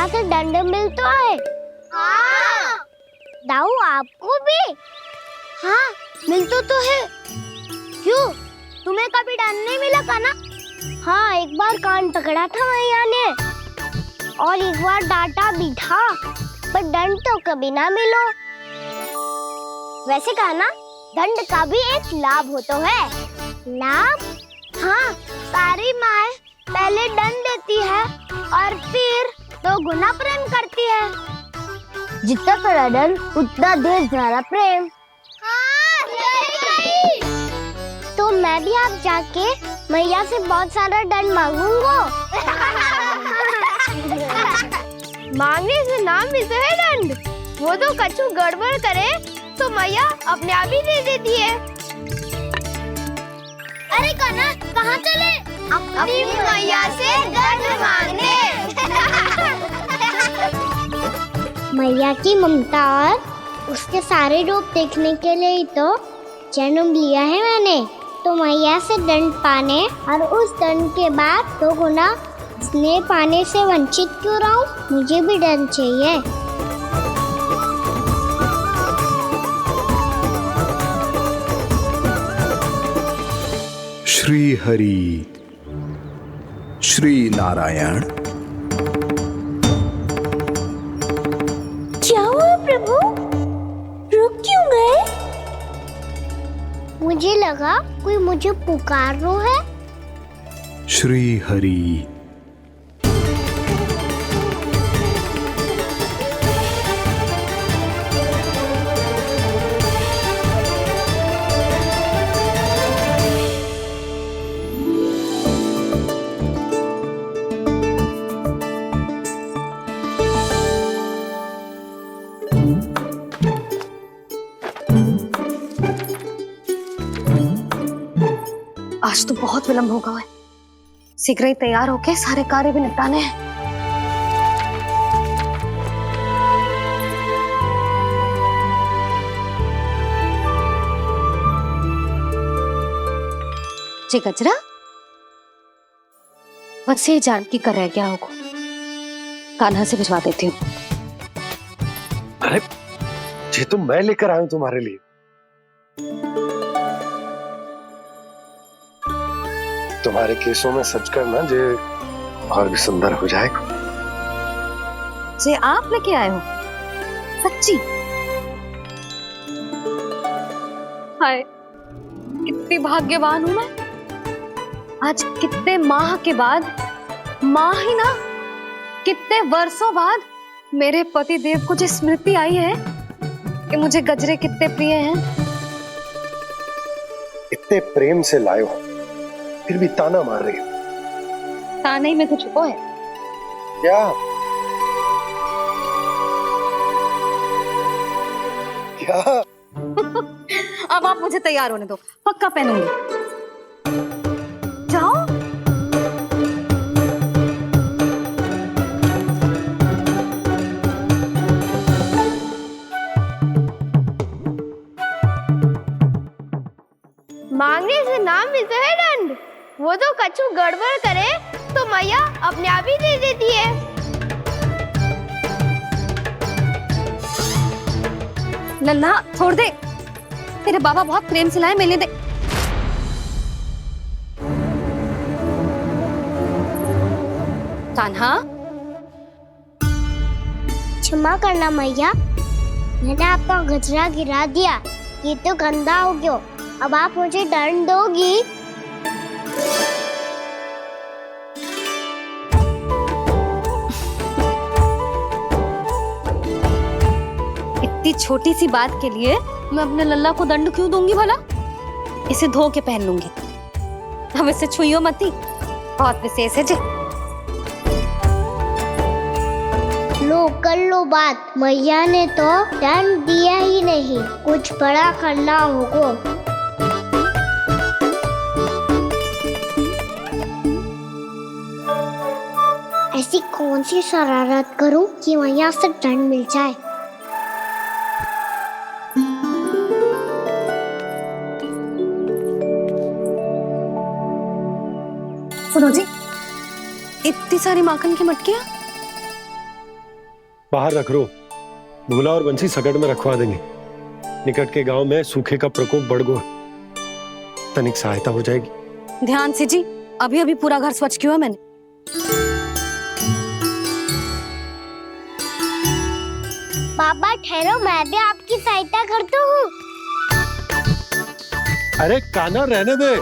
मैया से दंड मिलता है। हाँ। दाऊ आपको भी? हाँ मिलता तो है। क्यों, तुम्हें कभी दंड नहीं मिला था ना? हाँ एक बार कान पकड़ा था मैया ने और एक बार डांटा भी था, पर दंड तो कभी ना मिलो। वैसे कहा ना, दंड का भी एक लाभ होता है। लाभ? हाँ, सारी माँ पहले दंड देती है और फिर 2 गुना प्रेम करती है। जितना बड़ा दंड उतना ढेर सारा प्रेम। हाँ, सही। तो मैं भी आप जाके मैया से बहुत सारा दंड मांगूंगा। मांगने से ना मिलता है दंड, वो तो कछु गड़बड़ करे तो मैया अपने आप ही दे देती है। अरे कान्हा, कहाँ चले? अपनी मैया से दंड मांगने। मैया की ममता और उसके सारे रूप देखने के लिए ही तो जन्म लिया है मैंने। तो मैया से दंड पाने और उस दंड के बाद 2 गुना स्नेह पाने से वंचित क्यों रहूं? मुझे भी दंड चाहिए। श्री हरि श्री नारायण। क्या हुआ प्रभु, रुक क्यों गए? मुझे लगा कोई मुझे पुकार रहा है। श्री हरि। आज तो बहुत विलंब होगा है, शीघ्र ही तैयार होके सारे कार्य भी निपटाने हैं। जे गजरा बस ये जान की कर रह गया होगा, कान्हा से भिजवा देती हूँ। अरे ये तो मैं लेकर आया हूं तुम्हारे लिए। तुम्हारे केसों में सच करना जे और भी सुंदर हो जाएगा। जे आप लेके आए हो सच्ची? हाय कितनी भाग्यवान हूं मैं। आज कितने माह के बाद, माह ही ना कितने वर्षों बाद मेरे पति देव को जो स्मृति आई है कि मुझे गजरे कितने प्रिय हैं। इतने प्रेम से लाए हो फिर भी ताना मार रही हो। ताने में कुछ छुपो है क्या? क्या? अब आप मुझे तैयार होने दो, पक्का पहनूंगी। जाओ। मांगने से ना मिलता है दंड, वो तो कछु गड़बड़ करे तो मैया अपने आप ही दे देती है। नन्हा छोड़ दे, तेरे बाबा बहुत प्रेम से लाए, मिलने दे। कान्हा क्षमा करना मैया, मैंने आपका गजरा गिरा दिया, ये तो गंदा हो गया। अब आप मुझे दंड दोगी? इतनी छोटी सी बात के लिए मैं अपने लल्ला को दंड क्यों दूंगी भला? इसे धो के पहन लूंगी। अब इसे छुइयो मती, बहुत विशेष है जी। लो कर लो बात, मैया ने तो दंड दिया ही नहीं, कुछ बड़ा करना होगा। ऐसी कौन सी शरारत करूं कि मैया से दंड मिल जाए? सुनो जी, इतनी सारी माखन की मटकियां बाहर रख रो, भूला और बंसी सकट में रखवा देंगे। निकट के गांव में सूखे का प्रकोप बढ़ गो, तनिक सहायता हो जाएगी। ध्यान से जी, अभी अभी पूरा घर स्वच्छ किया मैंने। पापा ठहरो, मैं भी आपकी सहायता करता हूँ। अरे कान्हा रहने दे।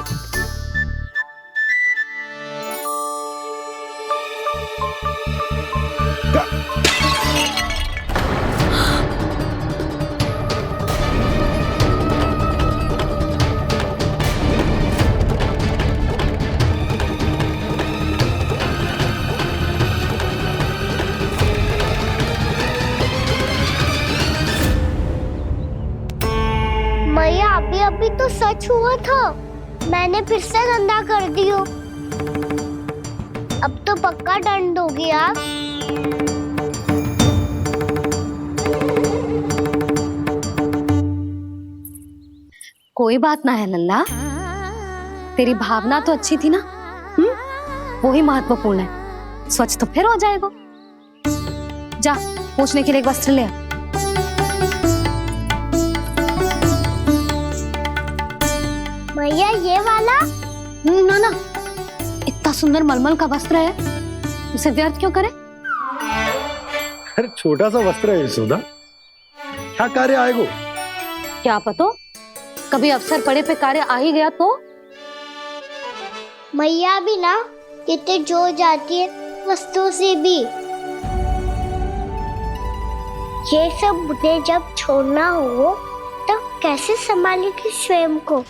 मैया अभी अभी तो सच हुआ था, मैंने फिर से गंदा कर दियो। अब तो पक्का दंड दोगी आप। कोई बात ना है लल्ला, तेरी भावना तो अच्छी थी ना, वही महत्वपूर्ण है। स्वच्छ तो फिर हो जाएगा। जा पोंछने के लिए एक वस्त्र ले आ। भैया ये वाला? ना ना, इतना सुंदर मलमल का वस्त्र है, उसे व्यर्थ क्यों करे? अरे छोटा सा वस्त्र है यशोदा, क्या कार्य आएगो? क्या पता, कभी अवसर पड़े पे कार्य आ ही गया तो। मैया भी ना कितने जो जाती है वस्तुओं से भी। ये सब मुझे जब छोड़ना हो तो कैसे संभालेगी स्वयं को?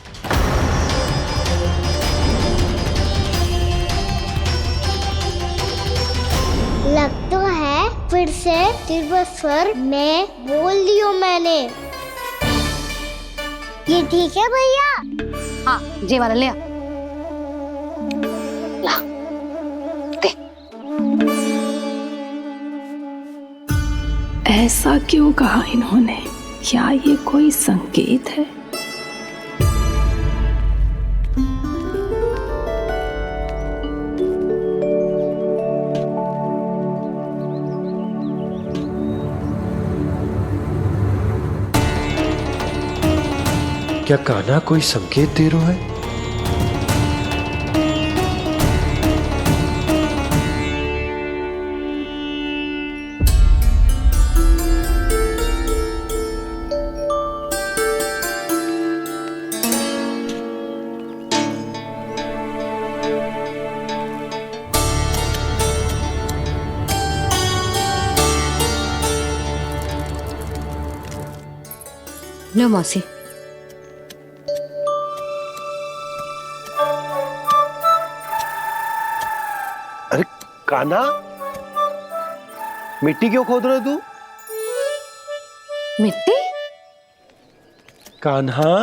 लग तो है फिर से तीव्र स्वर में बोल दियो मैंने। ये ठीक है भैया? हाँ, जे वाला ले आ। ला, दे। ऐसा क्यों कहा इन्होंने? क्या ये कोई संकेत है? क्या कान्हा कोई संकेत दे रहा है? लो मौसी। अरे कान्हा, मिट्टी क्यों खोद रहे तू? मिट्टी? कान्हा,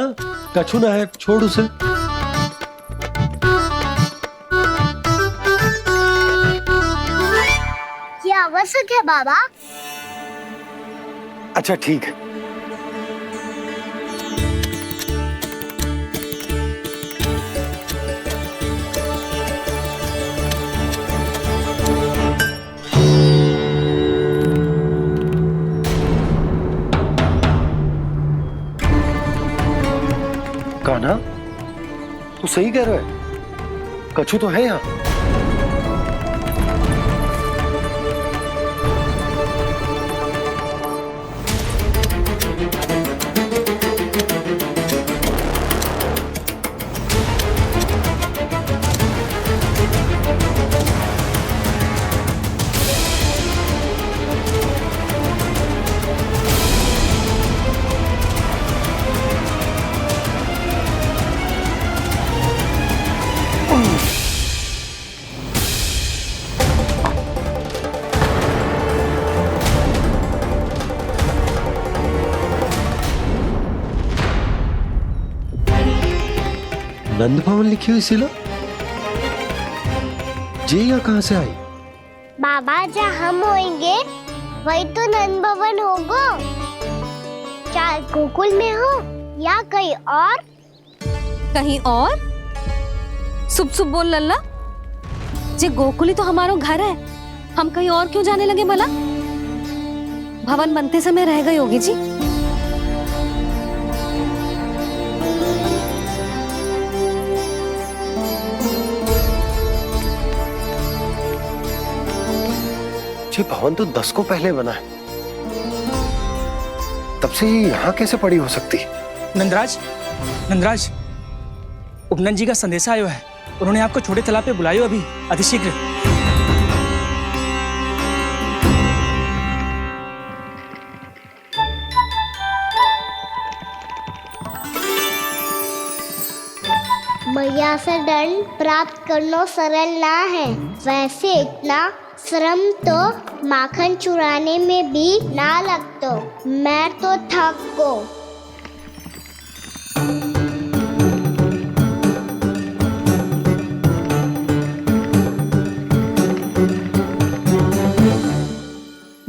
कछु ना है, छोड़ उसे। ये आवश्यक है बाबा। अच्छा ठीक है। कान्हा, तू सही कह रहा है, कछु तो है यहाँ। नंद भवन लिखी हुई सिला, जे यहाँ कहाँ से आई? बाबा जहाँ हम होंगे वही तो नंद भवन होगा। चाहे गोकुल में हो या कहीं और। कहीं और? सुब सुब बोल लल्ला, जे गोकुली तो हमारो घर है, हम कहीं और क्यों जाने लगे भला? भवन बनते समय रह गई होगी जी। ये भवन तो 10 को पहले बना है, तब से ये यहाँ कैसे पड़ी हो सकती? नंदराज, नंदराज, उपनंद जी का संदेशा आयो है। उन्होंने आपको छोटे तालाब पे बुलायो अभी, अतिशीघ्र। मैया से दंड प्राप्त करना सरल ना है। वैसे इतना श्रम तो माखन चुराने में भी ना लगतो। मैं तो थक गो।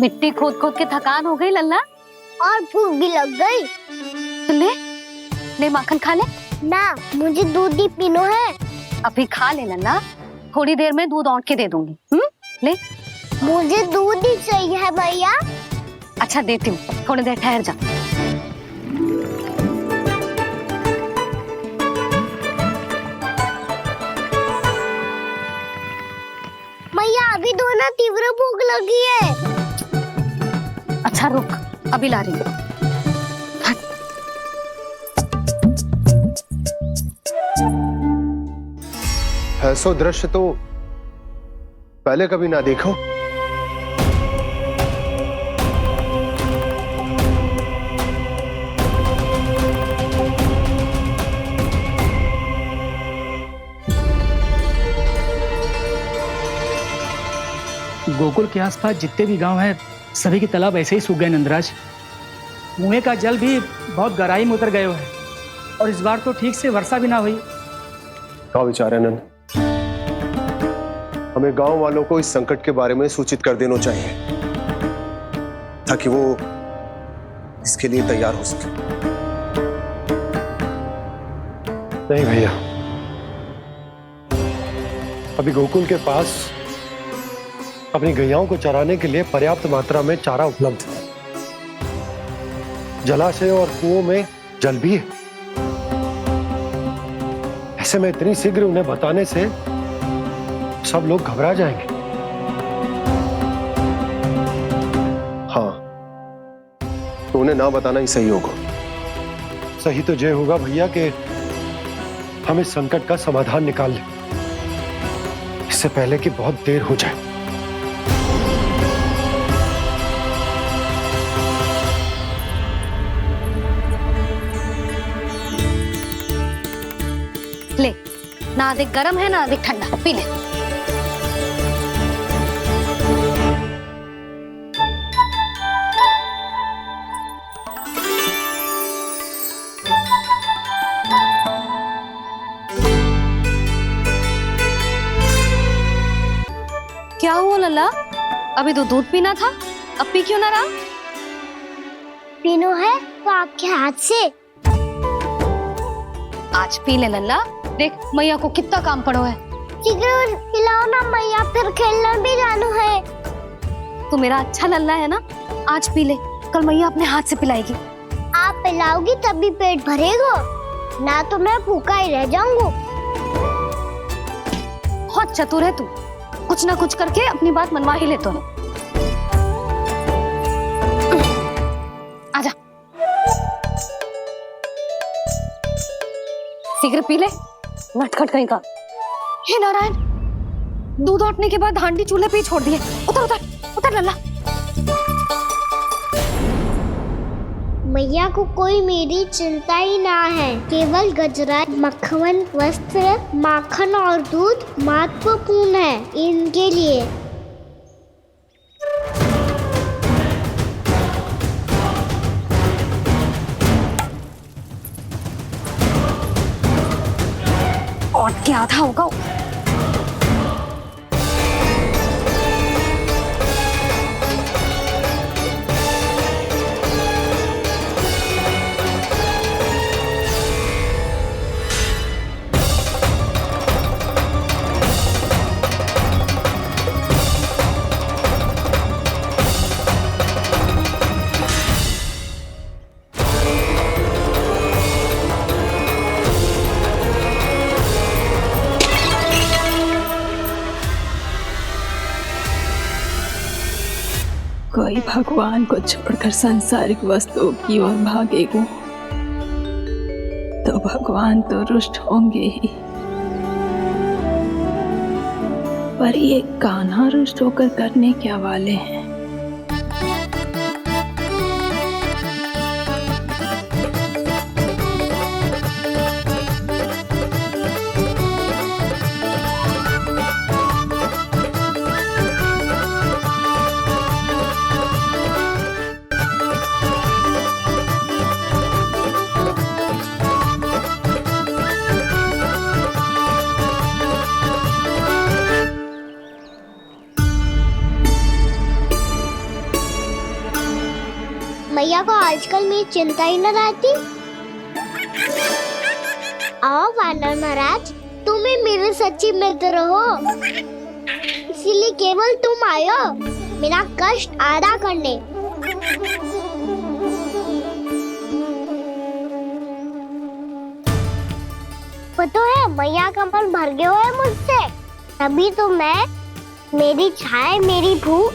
मिट्टी खोद खोद के थकान हो गई लल्ला, और भूख भी लग गई। तो ले माखन खा ले। ना, मुझे दूध ही पीनो है। अभी खा ले लल्ला, थोड़ी देर में दूध औंट के दे दूंगी। ले। मुझे दूध ही चाहिए है भैया। अच्छा देती हूँ, थोड़ी देर ठहर जा। मैया अभी तो ना तीव्र भूख लगी है। अच्छा रुक, अभी ला रही हूँ। ऐसा दृश्य तो पहले कभी ना देखो। गोकुल के आसपास जितने भी गांव हैं, सभी के तालाब ऐसे ही सूख गए नंदराज। कुएं का जल भी बहुत गहराई में उतर गए है, और इस बार तो ठीक से वर्षा भी ना हुई। क्या विचार है नंद? हमें गांव वालों को इस संकट के बारे में सूचित कर देना चाहिए, ताकि वो इसके लिए तैयार हो सके। नहीं भैया, अभी गोकुल के पास अपनी गैयाओं को चराने के लिए पर्याप्त मात्रा में चारा उपलब्ध है। जलाशय और कुओं में जल भी है। ऐसे में इतनी शीघ्र उन्हें बताने से सब लोग घबरा जाएंगे। हाँ, तो उन्हें ना बताना ही सही होगा। सही तो ये होगा भैया कि हम इस संकट का समाधान निकाल लें, इससे पहले कि बहुत देर हो जाए। ले, ना अधिक गर्म है ना अधिक ठंडा, पी ले। क्या हुआ लल्ला? अभी तो दूध पीना था, अब पी क्यों ना रहा? पीनो है तो आपके हाथ से। आज पी ले लल्ला, देख मैया को कितना काम पड़ो है। शीघ्र पिलाओ ना मैया, फिर खेलने भी जाना है। तू मेरा अच्छा लल्ला है ना, आज पी ले, कल मैया अपने हाथ से पिलाएगी। आप पिलाओगी तभी पेट भरेगा, ना तो मैं भूखा ही रह जाऊंगा। बहुत चतुर है तू, कुछ ना कुछ करके अपनी बात मनवा ही लेता है। आजा, शीघ्र पी ले, नटखट कहीं का। हे नारायण, दूध औटने के बाद हांडी चूल्हे पे ही छोड़ दिए। उतर उतर उतर लल्ला। मैया को कोई मेरी चिंता ही ना है। केवल गजरा, मक्खन, वस्त्र, माखन और दूध महत्वपूर्ण है इनके लिए। और क्या था होगा? कोई भगवान को छोड़कर सांसारिक वस्तुओं की ओर भागेगा तो भगवान तो रुष्ट होंगे ही, पर ये कान्हा रुष्ट होकर करने क्या वाले हैं? मैया को आजकल मेरी चिंता ही न रहती। आओ वानर महाराज, तुम ही मेरे सच्ची मित्र हो, इसीलिए केवल तुम आयो मेरा कष्ट आधा करने। वो तो है मैया का मन भर गया है मुझसे, तभी तो मैं, मेरी छाया, मेरी भूख,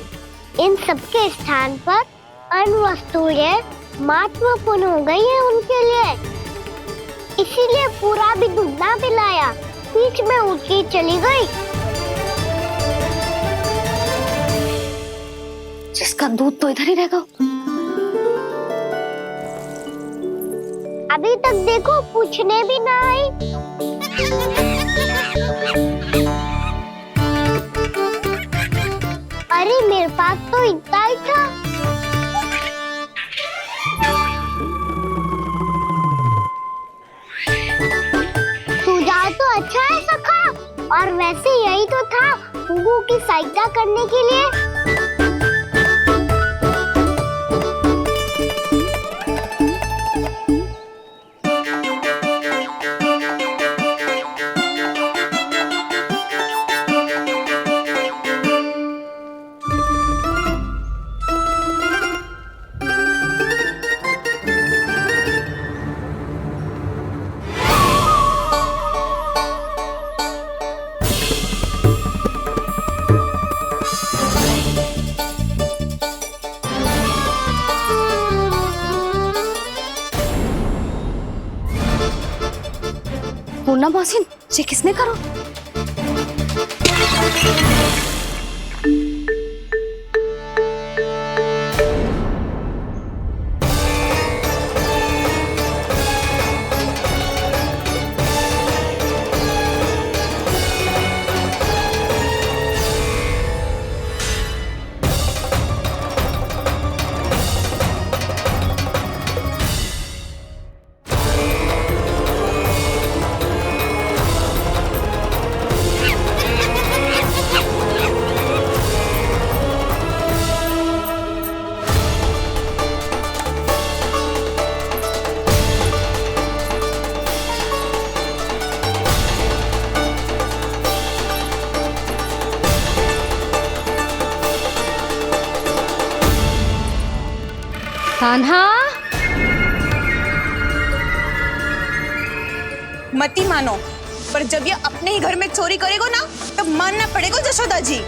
इन सबके स्थान पर अन्य वस्तुएं महत्वपूर्ण हो गई है उनके लिए, इसीलिए पूरा भी दूध ना पिलाया, बीच में उठ के चली गई। जिसका दूध तो इधर ही रहेगा। अभी तक देखो पूछने भी ना आई। अरे मेरे पास तो इतना ही था। सुझाव तो अच्छा है सखा, और वैसे यही तो था हुगू की सहायता करने के लिए। पूर्णा मौसी, ये किसने करो? कान्हा, मती मानो, पर जब ये अपने ही घर में चोरी करेगा ना, तब मानना पड़ेगा जशोदा जी।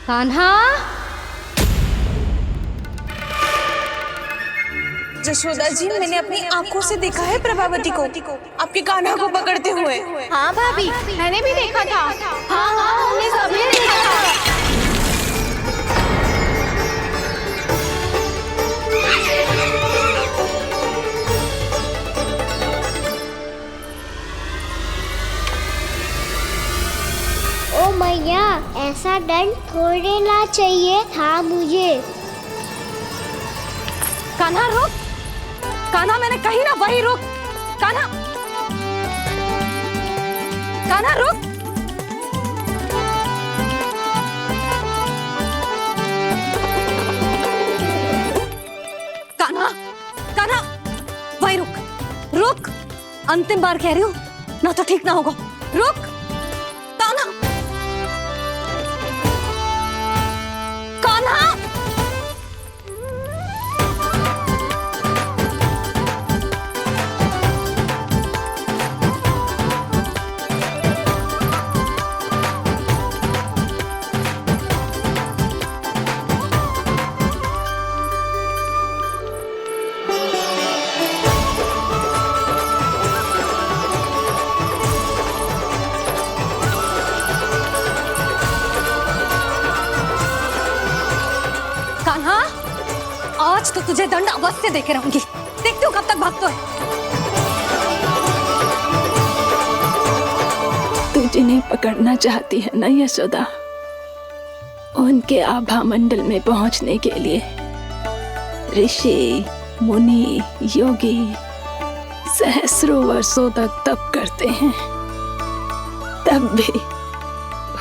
कान्हा, जशोदा जी, मैंने अपनी आंखों से देखा है प्रभावती को आपके कान्हा को पकड़ते हुए। हाँ भाभी, मैंने भी देखा था। हाँ हाँ, हमने सबने देखा था। ओ मैया, ऐसा दंड थोड़े ना चाहिए था मुझे। कान्हा रुक, कान्हा, मैंने कही ना वही रुक। कान्हा, कान्हा रुक। कान्हा, कान्हा, वही रुक, रुक। अंतिम बार कह रही हूँ, ना तो ठीक ना होगा। रुक कान्हा, कान्हा। आज तो तुझे दंड अवश्य देके रहूंगी। देखती हूँ कब तक भागते है। तू जिन्हें पकड़ना चाहती है ना यशोदा, उनके आभा मंडल में पहुंचने के लिए ऋषि, मुनि, योगी सहस्रों वर्षों तक तप करते हैं, तब भी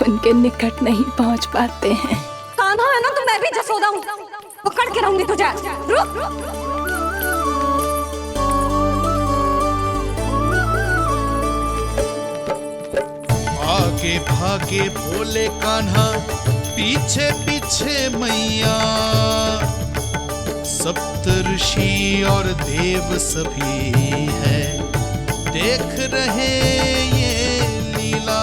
उनके निकट नहीं पहुंच पाते हैं। कान्हा है ना, तो मैं भी जसोदा हूँ, पकड़ के रहूंगी तुझे। रुक। आगे भागे भोले कान्हा, पीछे पीछे मैया, सप्त ऋषि और देव सभी है देख रहे ये लीला।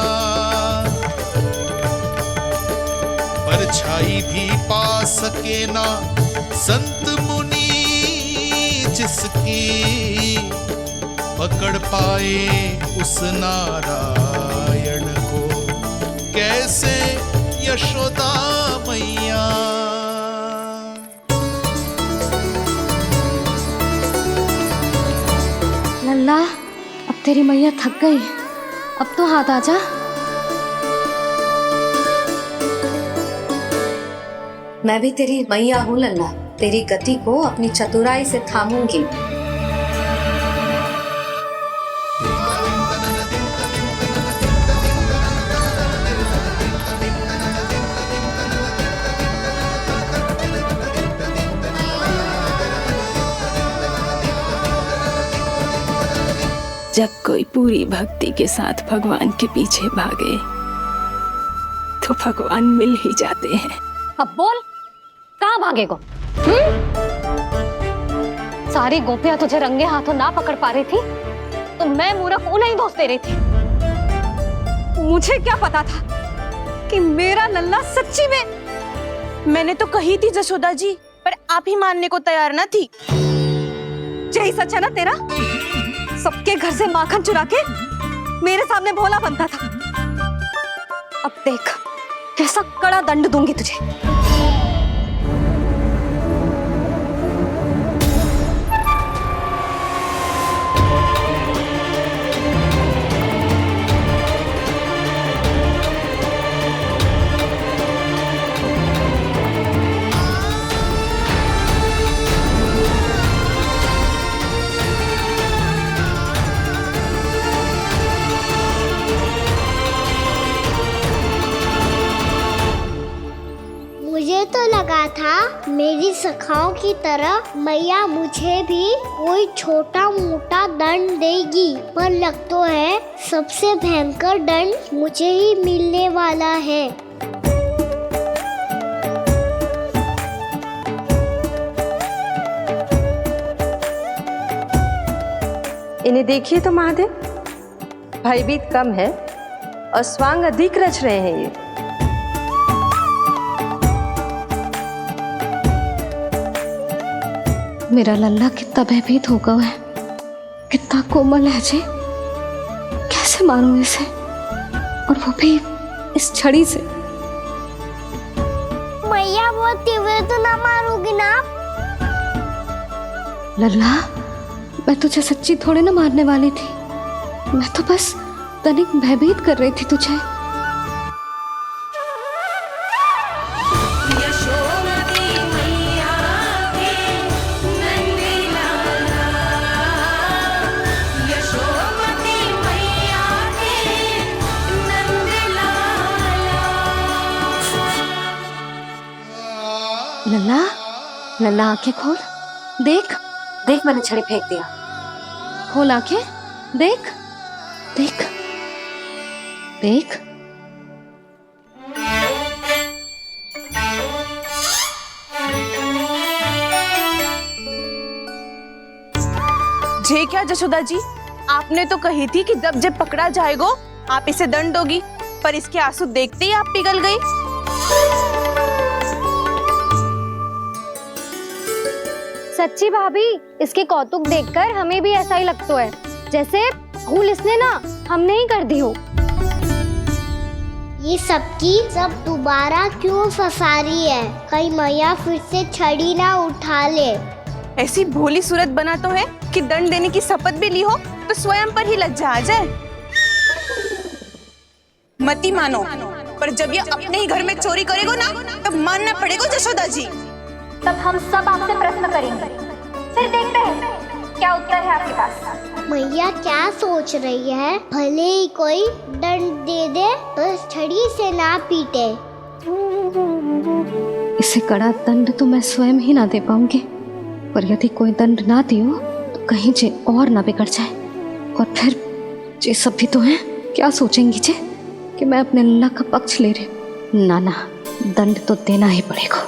परछाई भी पा सके ना संत मुनि, जिसकी पकड़ पाए उस नारायण को, कैसे यशोदा मैया। लल्ला, अब तेरी मैया थक गई, अब तो हाथ आजा। मैं भी तेरी मैया हूँ लल्ला, तेरी गति को अपनी चतुराई से थामूंगी। जब कोई पूरी भक्ति के साथ भगवान के पीछे भागे तो भगवान मिल ही जाते हैं। अब बोल, कहाँ भागेगा? सारी गोपियां तुझे रंगे हाथों ना पकड़ पा रही थी तो मैं मूर्ख उन्हें ही दोष दे रही थी। मुझे क्या पता था कि मेरा लल्ला सच्ची में। मैंने तो कही थी जसोदा जी, पर आप ही मानने को तैयार ना थी। यही सच है ना तेरा? सबके घर से माखन चुरा के मेरे सामने भोला बनता था। अब देख कैसा कड़ा दंड दूंगी तुझे। मुझे तो लगा था मेरी सखाओं की तरह मैया मुझे भी कोई छोटा मोटा दंड देगी, पर लग तो है सबसे भयंकर दंड मुझे ही मिलने वाला है। इन्हें देखिए तो महादेव, भयभीत कम है और स्वांग अधिक रच रहे हैं ये। मेरा लल्ला कितना भयभीत होगा है, कितना कोमल है जी। कैसे मारूं इसे, और वो भी इस छड़ी से। मैया बहुत तीव्र तो ना मारोगी ना? लल्ला, मैं तुझे सच्ची थोड़े ना मारने वाली थी, मैं तो बस तनिक भयभीत कर रही थी तुझे। लल्ला, लल्ला आंखें खोल, देख देख मैंने छड़ी फेंक दिया। खोल आंखें, देख देख देख। जे क्या जसोदा जी, आपने तो कही थी कि जब जब पकड़ा जाएगा आप इसे दंड दोगी, पर इसके आंसू देखते ही आप पिघल गई। सच्ची भाभी, इसके कौतुक देखकर हमें भी ऐसा ही लगता है जैसे भूल इसने ना हमने ही कर दी हो। ये सबकी सब दोबारा क्यों फंसा रही है? कहीं मैया फिर से छड़ी ना उठा ले। ऐसी भोली सूरत बना तो है कि दंड देने की शपथ भी ली हो तो स्वयं पर ही लज्जा आ जाए। मती मानो, पर जब ये अपने ही घर में चोरी करेगो ना तब मानना पड़ेगा जशोदा जी। तब हम सब आपसे प्रश्न करेंगे, फिर देखते हैं क्या उत्तर है आपके पास। मैया क्या सोच रही है? भले ही कोई दंड दे दे तो छड़ी से ना पीटे। इसे कड़ा दंड तो मैं स्वयं ही ना दे पाऊंगी, पर यदि कोई दंड ना दियो तो कहीं जे और ना बिगड़ जाए, और फिर जे सब भी तो हैं, क्या सोचेंगी जे कि मैं अपने लल्ला का पक्ष ले रही। ना ना, दंड तो देना ही पड़ेगा।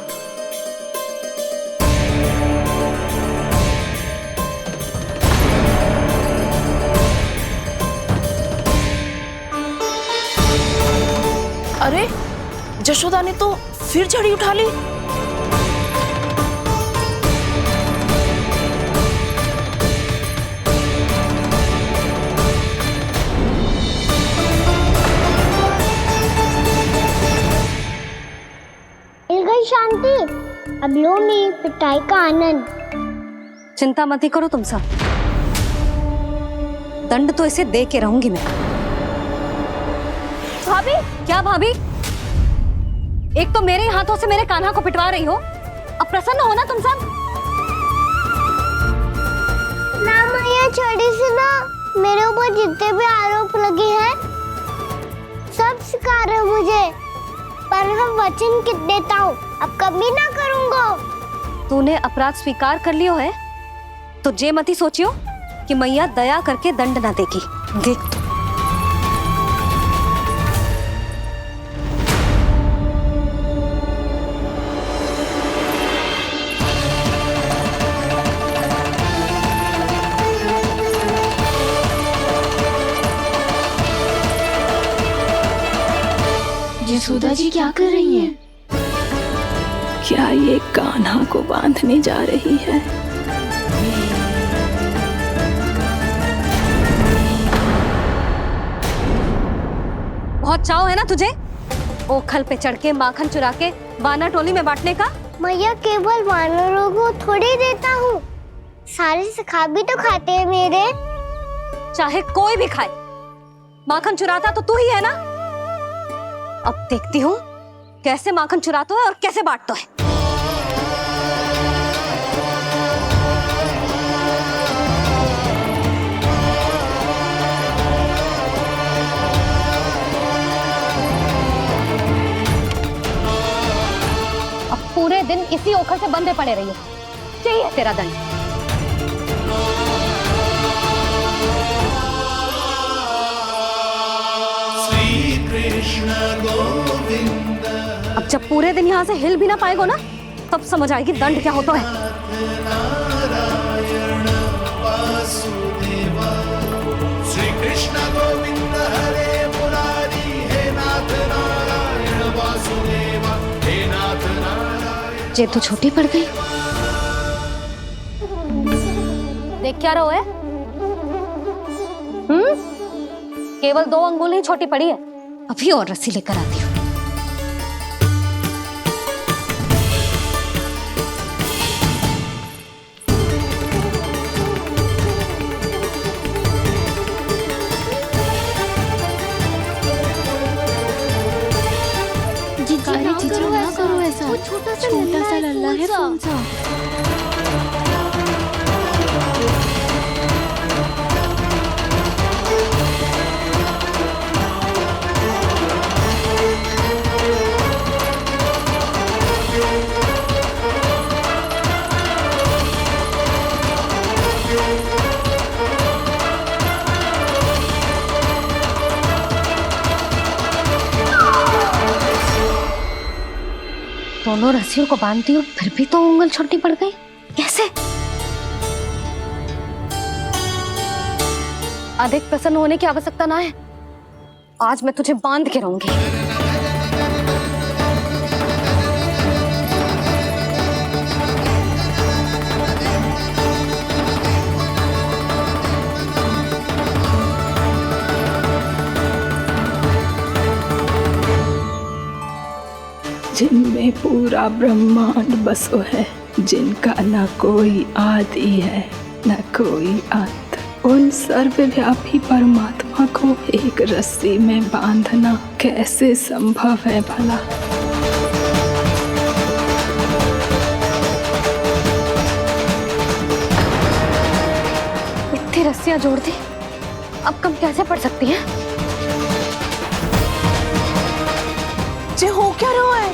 अरे जशोदा ने तो फिर छड़ी उठा ली। मिल गई शांति, अब लो मेरी पिटाई का आनंद। चिंता मत ही करो तुम सब, दंड तो इसे दे के रहूंगी मैं। भाभी, क्या भाभी? एक तो मेरे हाथों से मेरे कान्हा को पिटवा रही हो, अब प्रसन्न हो ना तुम सब? ना मैया, छड़ी से ना मेरे ऊपर जितने भी आरोप लगे हैं सब स्वीकार है मुझे, पर मैं वचन कित देता हूँ अब कभी ना करूँगा। तूने अपराध स्वीकार कर लियो है तो जे मती सोचियो कि मैया दया करके दंड ना देगी। देख यशोदा जी क्या कर रही हैं? क्या ये कान्हा को बांधने जा रही है? बहुत चाव है ना तुझे ओखल पे चढ़ के माखन चुरा के वानर टोली में बांटने का? मैया केवल वानरों को थोड़ी देता हूँ, सारे सखा भी तो खाते हैं मेरे। चाहे कोई भी खाए, माखन चुराता तो तू ही है ना। अब देखती हूँ कैसे माखन चुराता है और कैसे बांटता है। अब पूरे दिन इसी ओखल से बंधे पड़े रहिए, चाहिए तेरा दंड। अब जब पूरे दिन यहाँ से हिल भी ना पाएगो ना, तब समझ आएगी दंड क्या होता है। श्री कृष्ण गोविंद हरे मुरारी, हे नाथ नारायण वासुदेव, हे नाथ नारायण। जे तो छोटी पड़ गई। देख क्या रहो है? केवल 2 अंगुल ही छोटी पड़ी है, अभी और रस्सी लेकर आती हूँ। ना करो ऐसा, छोटा सा लल्ला है कौन सा? दोनों रस्सियों को बांधती हूँ, फिर भी तो उंगल छोटी पड़ गई। कैसे? अधिक प्रसन्न होने की आवश्यकता ना है, आज मैं तुझे बांध के रहूंगी। जिनमें पूरा ब्रह्मांड बसो है, जिनका न कोई आदि है न कोई अंत, उन सर्वव्यापी परमात्मा को एक रस्सी में बांधना कैसे संभव है भला? इतनी रस्सियां जोड़ दी, अब कम कैसे पढ़ सकती हैं? जे हो क्या रहा है?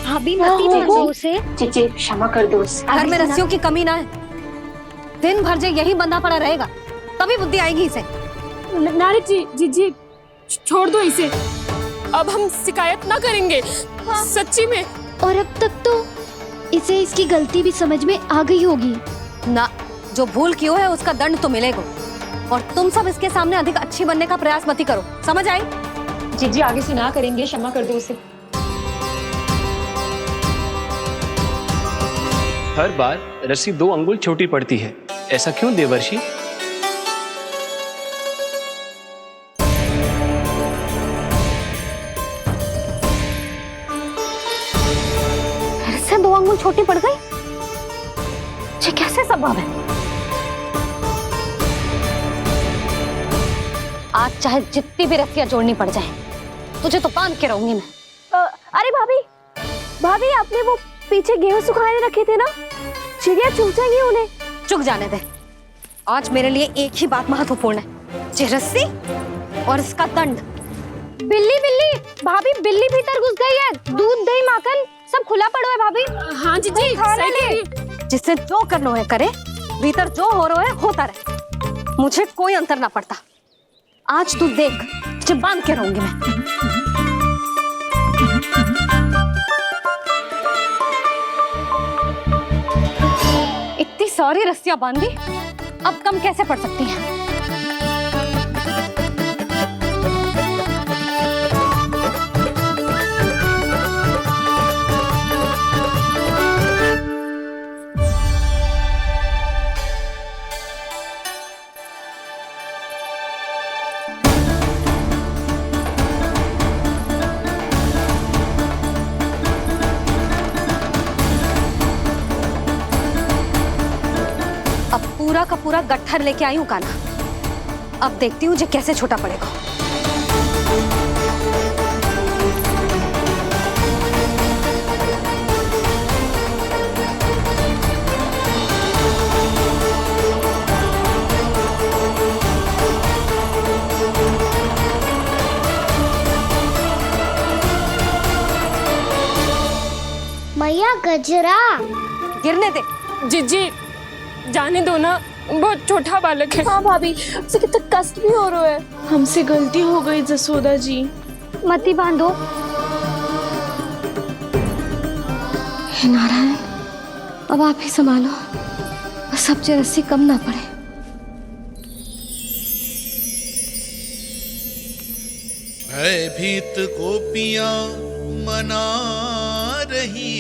भाभी मती भेजो उसे। जी क्षमा कर दो उसे। घर में रस्सियों की कमी ना है। दिन भर जे यही बंधा पड़ा रहेगा तभी बुद्धि आएगी इसे। नारी जी छोड़ दो इसे, अब हम शिकायत ना करेंगे। सच्ची में। और अब तक तो इसे इसकी गलती भी समझ में आ गई होगी ना। जो भूल की हो है उसका दंड तो मिलेगा। और तुम सब इसके सामने अधिक अच्छी बनने का प्रयास मत करो, समझ आई? जी आगे से ना करेंगे, क्षमा कर दो उसे। हर बार रस्सी 2 अंगुल छोटी पड़ती है, ऐसा क्यों देवर्षि? फिर से 2 अंगुल छोटी पड़ गई? ये कैसे संभव है? आज चाहे जितनी भी रस्सियां जोड़नी पड़ जाए, तुझे तो बांध के रहूंगी मैं। अरे भाभी आपने वो पीछे गेहूं सुखाने रखे थे ना, चिड़िया चुग जाएंगी उन्हें। चुग जाने दे। आज मेरे लिए एक ही बात महत्वपूर्ण है, ये रस्सी और इसका दंड। बिल्ली भाभी, बिल्ली भीतर घुस गई है। दूध दही माखन सब खुला पड़ा है भाभी। हाँ जी सही कह रही है। जिससे जो करना है करे, भीतर जो हो रहा है होता रहे, मुझे कोई अंतर ना पड़ता। आज तू देख, तुझे बांध के रहूंगी मैं। इतनी सारी रस्सियां बांधी, अब कम कैसे पड़ सकती हैं? पूरा का पूरा गट्ठर लेके आई हूँ कान्हा। अब देखती हूँ जे कैसे छोटा पड़ेगा। मैया गजरा गिरने दे। जी जाने दो ना, बहुत छोटा बालक है। हाँ भाभी, उसे कितना कष्ट भी हो रहा है। हमसे गलती हो गई जसोदा जी। मती बांधो। हे नारायण, अब आप ही संभालो, बस अब जे रस्सी कम ना पड़े। भयभीत गोपियां मना रही,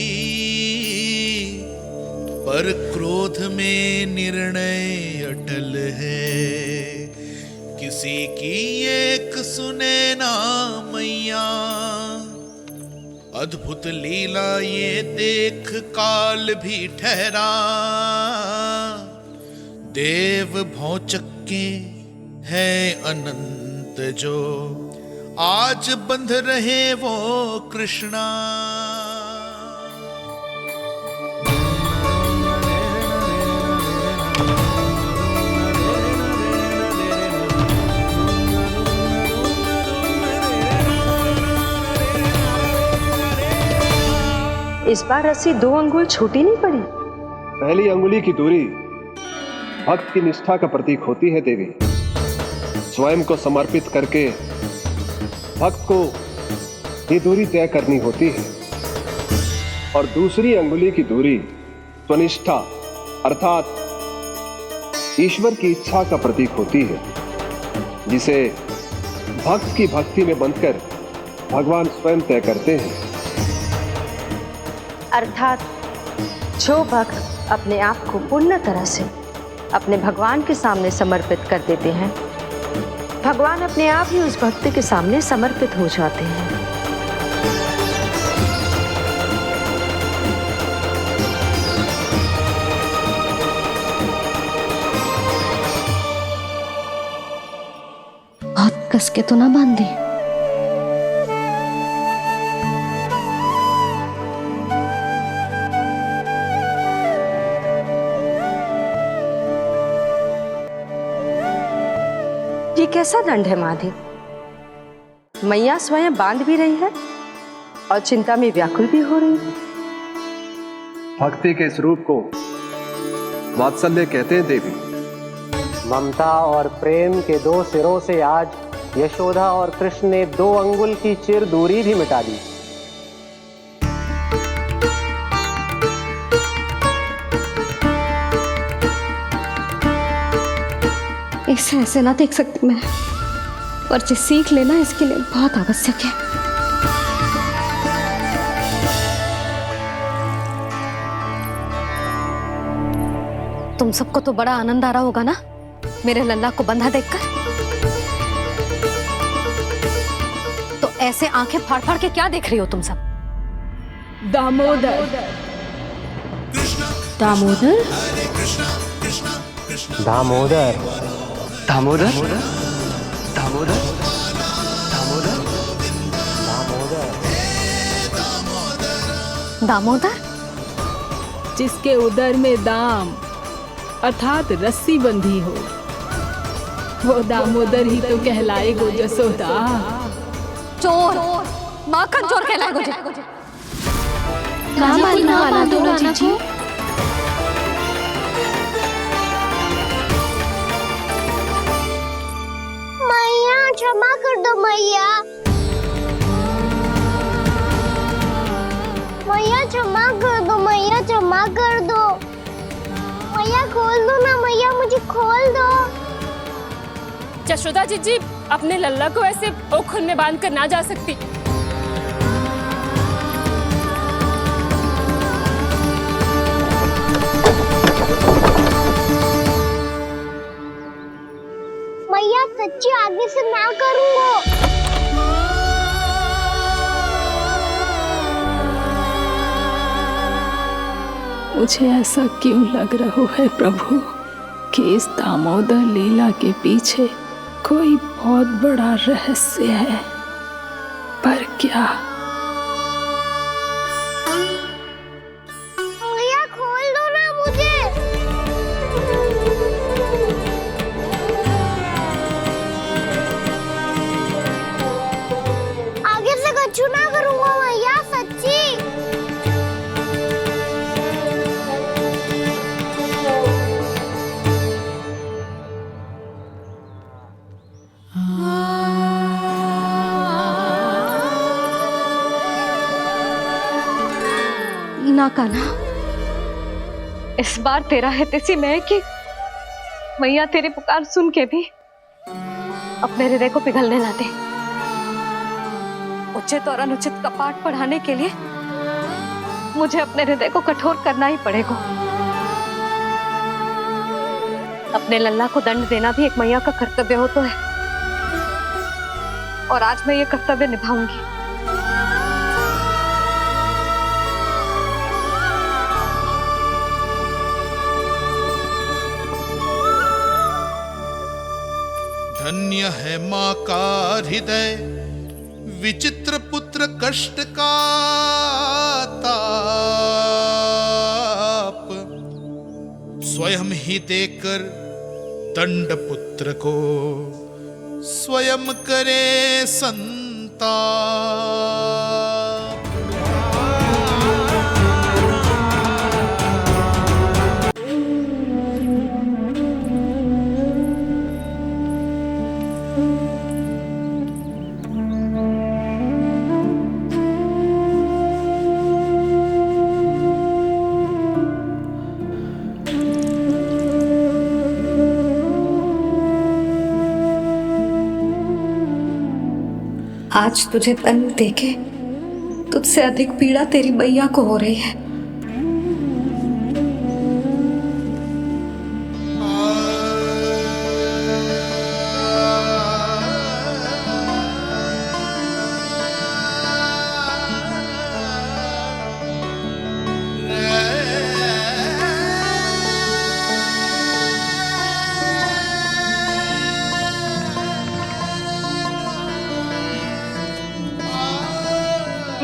पर क्रोध में निर्णय अटल है। किसी की एक सुने ना मैया, अद्भुत लीला ये देख काल भी ठहरा। देव भौचक्के हैं अनंत जो, आज बंध रहे वो कृष्णा। इस बार रस्सी 2 अंगुल छोटी नहीं पड़ी। पहली अंगुली की दूरी भक्त की निष्ठा का प्रतीक होती है देवी। स्वयं को समर्पित करके भक्त को ये दूरी तय करनी होती है। और दूसरी अंगुली की दूरी स्वनिष्ठा अर्थात ईश्वर की इच्छा का प्रतीक होती है, जिसे भक्त की भक्ति में बंधकर भगवान स्वयं तय करते हैं। अर्थात जो भक्त अपने आप को पूर्ण तरह से अपने भगवान के सामने समर्पित कर देते हैं, भगवान अपने आप ही उस भक्त के सामने समर्पित हो जाते हैं। कस के तो ना बांध दी? ये कैसा दंड है माधे? मैया स्वयं बांध भी रही है और चिंता में व्याकुल भी हो रही है। भक्ति के स्वरूप को वात्सल्य कहते हैं देवी। ममता और प्रेम के दो सिरों से आज यशोदा और कृष्ण ने 2 अंगुल की चिर दूरी भी मिटा दी। इसे ऐसे ना देख सकती मैं, पर जो सीख लेना इसके लिए बहुत आवश्यक है। तुम सबको तो बड़ा आनंद आ रहा होगा ना मेरे लल्ला को बंधा देखकर। तो ऐसे आंखें फाड़ फाड़ के क्या देख रही हो तुम सब? दामोदर। दामोदर? दामोदर। दामोदर? दामोदर? दामोदर? दामोदर? जिसके उदर में दाम अर्थात रस्सी बंधी हो, वो दामोदर ही तो कहलाएगो जसोदा। चोर, माखन चोर कहलाएगो जी। ना मानना वाला तो राना जी। मैया क्षमा कर दो मैया। मैया क्षमा कर दो, मैया क्षमा कर दो। मैया खोल दो ना मैया, मुझे खोल दो। जशोदा जी अपने लल्ला को ऐसे ओखल में बांध कर ना जा सकती। मैया सच्ची आगे से ना करूंगा। मुझे ऐसा क्यों लग रहा है प्रभु कि इस दामोदर लीला के पीछे कोई बहुत बड़ा रहस्य है, पर क्या? मैया खोल दो ना मुझे। आगे से कछु ना करूंगा मैया, सच्ची। ना कान्हा, इस बार तेरा है तेसी में कि मैया तेरी पुकार सुन के भी अपने हृदय को पिघलने ना दे। उचित और अनुचित का पाठ पढ़ाने के लिए मुझे अपने हृदय को कठोर करना ही पड़ेगा। अपने लल्ला को दंड देना भी एक मैया का कर्तव्य हो तो है, और आज मैं ये कर्तव्य निभाऊंगी। धन्य है माँ का हृदय, विचित्र पुत्र कष्ट का ताप, स्वयं ही देकर दंड पुत्र को स्वयं करे संताप। आज तुझे दंड देके तुझसे अधिक पीड़ा तेरी मैया को हो रही है।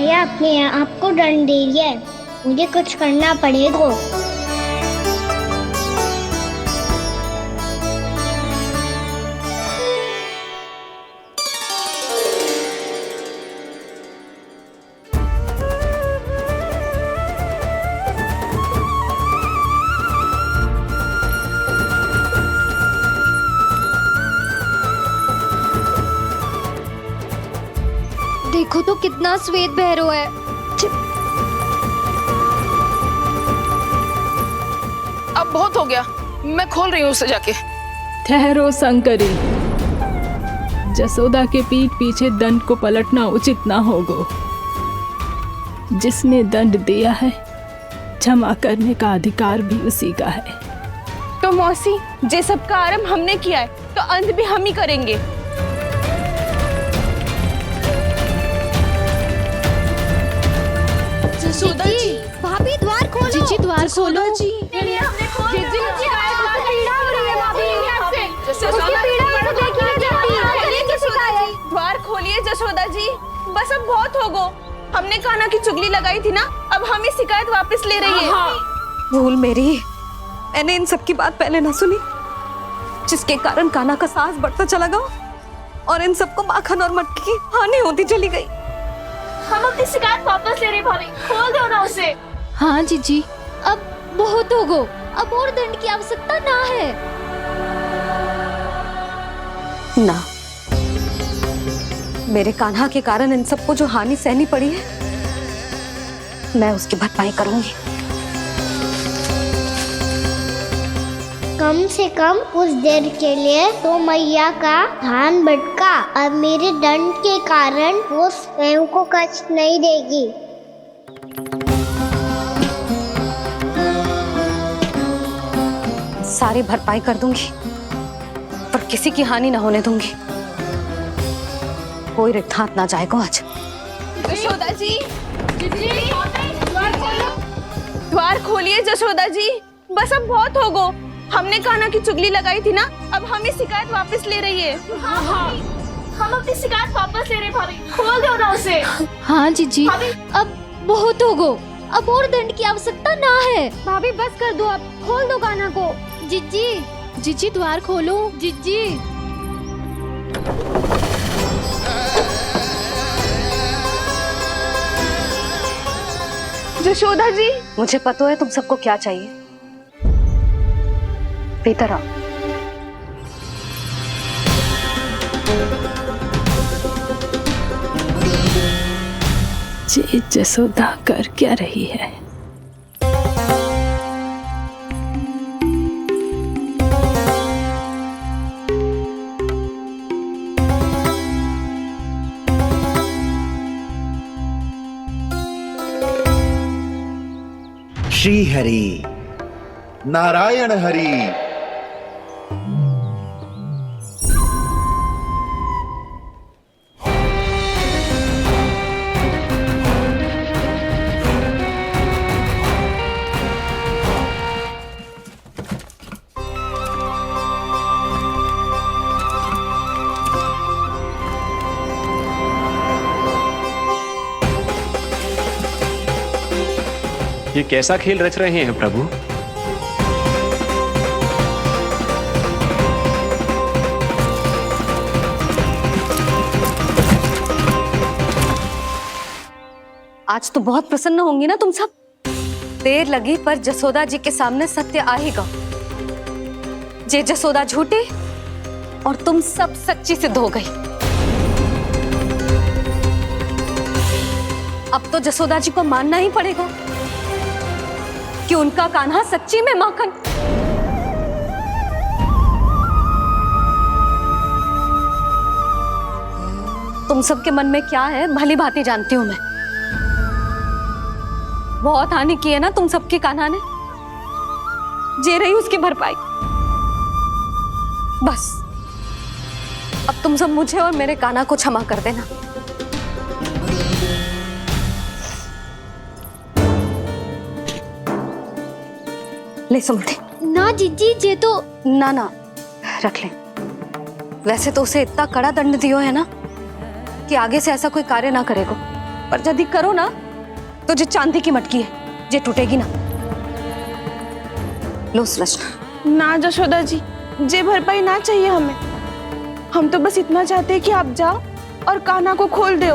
भैया अपने आप को दंड दे रही है, मुझे कुछ करना पड़ेगा। देखो तो कितना श्वेत भैरव है। अब बहुत हो गया, मैं खोल रही हूँ उसे जाके। ठहरो शंकरी, जसोदा के पीठ पीछे दंड को पलटना उचित ना होगा। जिसने दंड दिया है, क्षमा करने का अधिकार भी उसी का है। तो मौसी, जे सब का आरंभ हमने किया है तो अंत भी हम ही करेंगे। जसोदा जी, भाभी द्वार खोलो। जीजी द्वार खोलो। जी द्वार खोलिए जसोदा जी, बस अब बहुत हो गो। हमने कान्हा की चुगली लगाई थी ना, अब हम ही शिकायत वापस ले रही है। भूल मेरी, मैंने इन सब की बात पहले ना सुनी, जिसके कारण कान्हा का साहस बढ़ता चला गया और इन सबको माखन और मटकी की हानि होती चली गई। हम अपनी शिकायत वापस ले रहे भाभी, खोल दो ना उसे। हाँ जीजी, अब बहुत हो गो, अब और दंड की आवश्यकता ना है। ना, मेरे कान्हा के कारण इन सबको जो हानि सहनी पड़ी है, मैं उसकी भरपाई करूंगी। कम से कम उस देर के लिए तो मैया का ध्यान भटका, अब मेरे दंड के कारण वो स्वयं को कष्ट नहीं देगी। सारी भरपाई कर दूंगी, पर किसी की हानि न होने दूंगी। कोई रिक्त हाथ ना जाएगा आज। जसोदा जी, द्वार खोलिए जसोदा जी, बस अब बहुत हो गो। हमने कान्हा की चुगली लगाई थी ना, अब हम ही शिकायत वापस ले रही है। हम अपनी शिकायत वापस ले रहे भाभी, खोल दो ना उसे। हाँ जीजी, अब बहुत हो गो, अब और दंड की आवश्यकता ना है। भाभी बस कर दो, अब खोल दो कान्हा को। जीजी, जीजी द्वार खोलो। जीजी। जशोदा जी, मुझे पता है तुम सबको क्या चाहिए। भीतर आओ। जे जसोदा कर क्या रही है? श्री हरि, नारायण हरि। ये कैसा खेल रच रहे हैं प्रभु? आज तो बहुत प्रसन्न होंगी ना तुम सब। देर लगी पर जसोदा जी के सामने सत्य आएगा। जे जसोदा झूठी और तुम सब सच्ची सिद्ध हो गई। अब तो जसोदा जी को मानना ही पड़ेगा कि उनका कान्हा सच्ची में माखन। तुम सबके मन में क्या है भली भांति जानती हूं मैं। बहुत हानि की है ना तुम सबके कान्हा ने, जे रही उसकी भरपाई। बस अब तुम सब मुझे और मेरे कान्हा को क्षमा कर देना। ले सुमते। ना जीजी, जे तो ना ना रख ले। वैसे तो उसे इतना कड़ा दंड दियो है ना कि आगे से ऐसा कोई कार्य ना करेगा। पर यदि करो ना तो जे चांदी की मटकी है जे टूटेगी ना। लो सुलक्षणा। ना जशोदा जी, जे भरपाई ना चाहिए हमें। हम तो बस इतना चाहते हैं कि आप जाओ और कान्हा को खोल दो।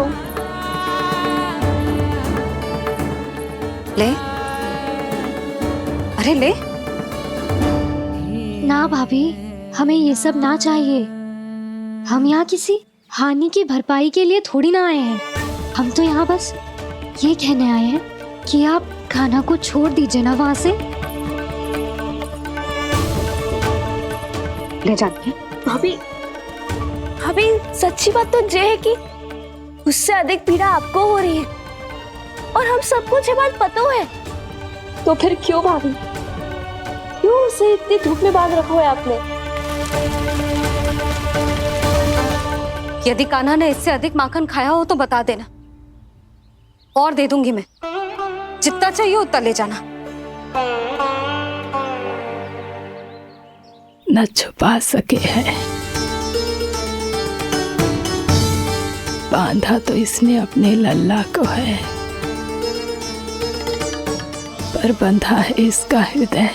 ले, अरे ले। ना भाभी, हमें ये सब ना चाहिए। हम यहाँ किसी हानि की भरपाई के लिए थोड़ी ना आए हैं। हम तो यहाँ बस ये कहने आए हैं कि आप कान्हा को छोड़ दीजिए ना वहाँ से। ले जाती है। भाभी, भाभी सच्ची बात तो ये है कि उससे अधिक पीड़ा आपको हो रही है और हम सबको ये बात पता है। तो फिर क्यों भाभी, क्यों उसे इतनी धूप में बांध रखा है आपने? यदि कान्हा ने इससे अधिक माखन खाया हो तो बता देना, और दे दूंगी मैं। जितना चाहिए उतना ले जाना। न छुपा सके हैं, बांधा तो इसने अपने लल्ला को है, पर बंधा है इसका हृदय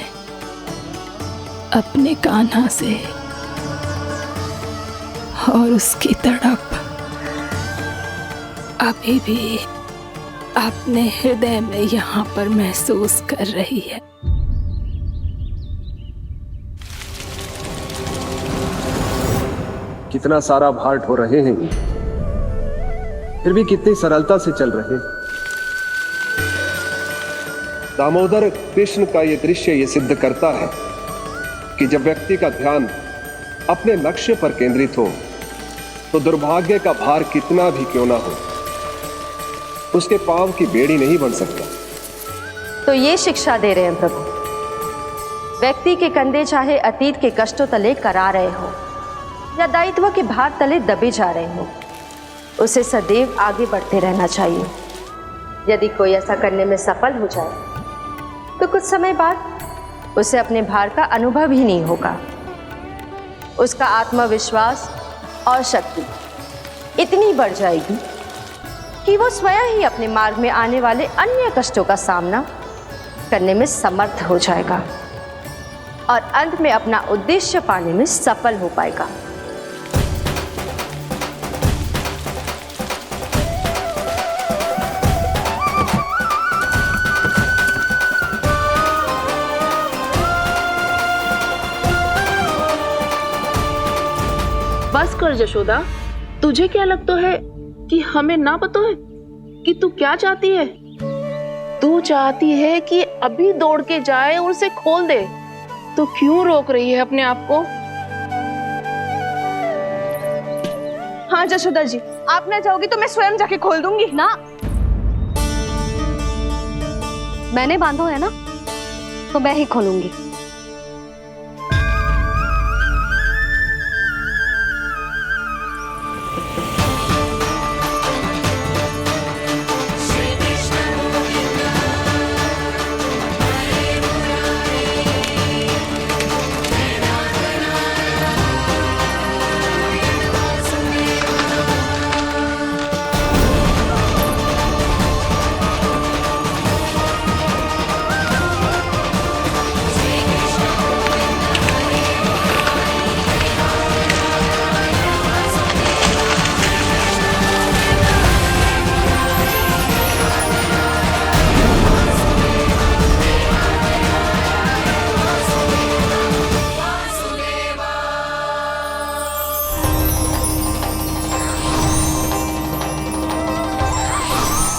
अपने कान्हा से, और उसकी तड़प अभी भी अपने हृदय में यहाँ पर महसूस कर रही है। कितना सारा भार ढो रहे हैं, फिर भी कितनी सरलता से चल रहे हैं। दामोदर कृष्ण का यह दृश्य ये सिद्ध करता है कि जब व्यक्ति का ध्यान अपने लक्ष्य पर केंद्रित हो तो दुर्भाग्य का भार कितना भी क्यों ना हो, उसके पांव की बेड़ी नहीं बन सकता। तो ये शिक्षा दे रहे हैं प्रभु। व्यक्ति के कंधे चाहे अतीत के कष्टों तले करा रहे हो या दायित्व के भार तले दबे जा रहे हो, उसे सदैव आगे बढ़ते रहना चाहिए। यदि कोई ऐसा करने में सफल हो जाए तो कुछ समय बाद उसे अपने भार का अनुभव ही नहीं होगा। उसका आत्मविश्वास और शक्ति इतनी बढ़ जाएगी कि वो स्वयं ही अपने मार्ग में आने वाले अन्य कष्टों का सामना करने में समर्थ हो जाएगा और अंत में अपना उद्देश्य पाने में सफल हो पाएगा। बस कर जशोदा, तुझे क्या लगता है कि हमें ना पता है कि तू क्या चाहती है? तू चाहती है कि अभी दौड़ के जाए और उसे खोल दे, तो क्यों रोक रही है अपने आप को? हाँ जशोदा जी, आप ना चाहोगी तो मैं स्वयं जाके खोल दूंगी। ना, मैंने बांधो है ना, तो मैं ही खोलूंगी।